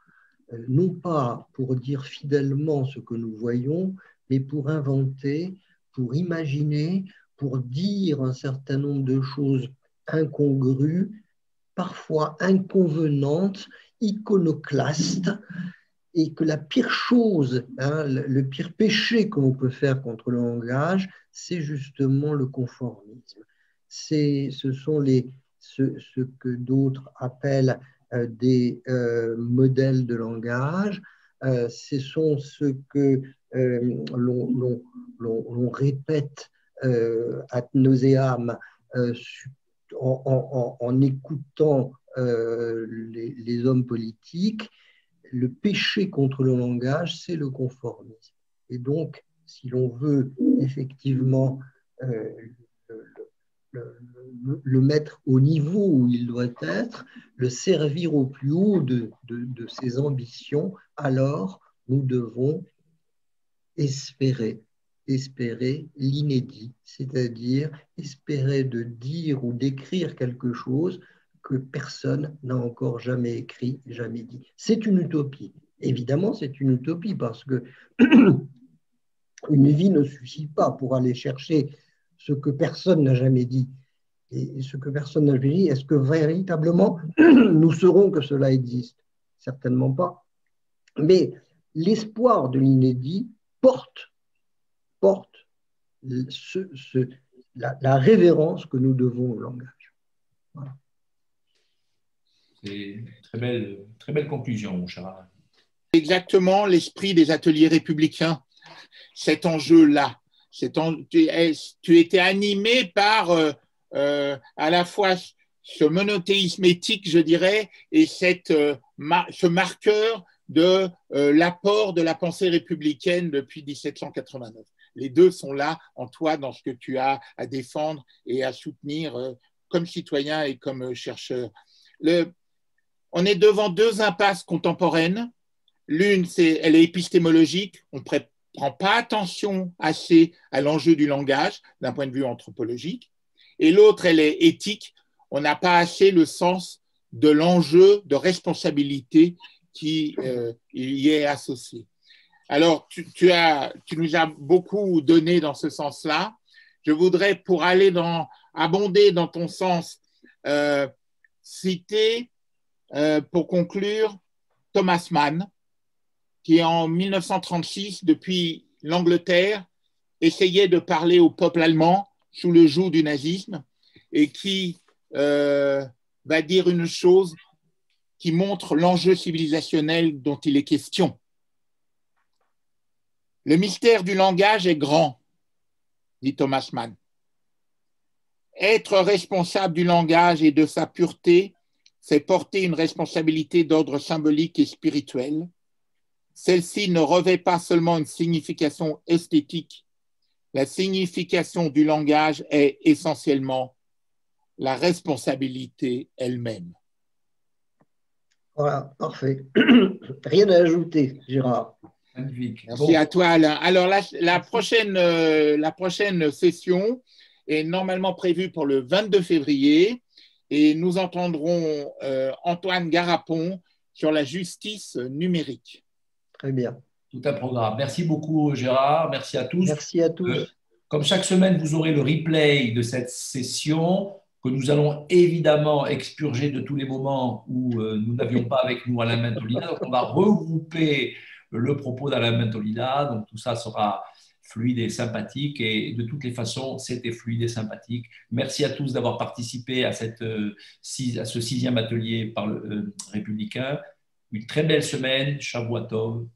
non pas pour dire fidèlement ce que nous voyons, mais pour inventer, pour imaginer, pour dire un certain nombre de choses incongrues, parfois inconvenantes, iconoclastes, et que la pire chose, le pire péché que l'on peut faire contre le langage, c'est justement le conformisme. Ce sont les ce que d'autres appellent des modèles de langage. Ce sont ce que l'on répète ad nauseam en écoutant les hommes politiques. Le péché contre le langage, c'est le conformisme. Et donc, si l'on veut effectivement le mettre au niveau où il doit être, le servir au plus haut de ses ambitions, alors nous devons espérer l'inédit, c'est-à-dire espérer de dire ou d'écrire quelque chose que personne n'a encore jamais écrit, jamais dit. C'est une utopie. Évidemment, c'est une utopie parce que une vie ne suffit pas pour aller chercher ce que personne n'a jamais dit. Et ce que personne n'a jamais dit, est-ce que véritablement nous saurons que cela existe? Certainement pas. Mais l'espoir de l'inédit porte la révérence que nous devons au langage. Voilà. C'est une très belle conclusion, mon cher Alain. Exactement l'esprit des ateliers républicains, cet enjeu-là. Tu étais animé par à la fois ce monothéisme éthique, je dirais, et ce marqueur de l'apport de la pensée républicaine depuis 1789. Les deux sont là en toi dans ce que tu as à défendre et à soutenir comme citoyen et comme chercheur. On est devant deux impasses contemporaines. L'une, elle est épistémologique. On ne prend pas attention assez à l'enjeu du langage d'un point de vue anthropologique. Et l'autre, elle est éthique. On n'a pas assez le sens de l'enjeu de responsabilité qui y est associé. Alors, tu nous as beaucoup donné dans ce sens-là. Je voudrais, pour abonder dans ton sens, citer, pour conclure, Thomas Mann, qui en 1936, depuis l'Angleterre, essayait de parler au peuple allemand sous le joug du nazisme et qui va dire une chose qui montre l'enjeu civilisationnel dont il est question. Le mystère du langage est grand, dit Thomas Mann. Être responsable du langage et de sa pureté, c'est porter une responsabilité d'ordre symbolique et spirituel. Celle-ci ne revêt pas seulement une signification esthétique. La signification du langage est essentiellement la responsabilité elle-même. Voilà, parfait. Rien à ajouter, Gérard. Magnifique. Merci à toi, Alain. Alors, la prochaine session est normalement prévue pour le 22 février et nous entendrons Antoine Garapon sur la justice numérique. Très bien. Tout un programme. Merci beaucoup, Gérard. Merci à tous. Merci à tous. Comme chaque semaine, vous aurez le replay de cette session que nous allons évidemment expurger de tous les moments où nous n'avions pas avec nous Alain Mentolina. Donc, on va regrouper le propos d'Alain Mentolina. Donc, tout ça sera fluide et sympathique. Et de toutes les façons, c'était fluide et sympathique. Merci à tous d'avoir participé à ce 6e atelier par le républicain. Une très belle semaine. Shavua Tov.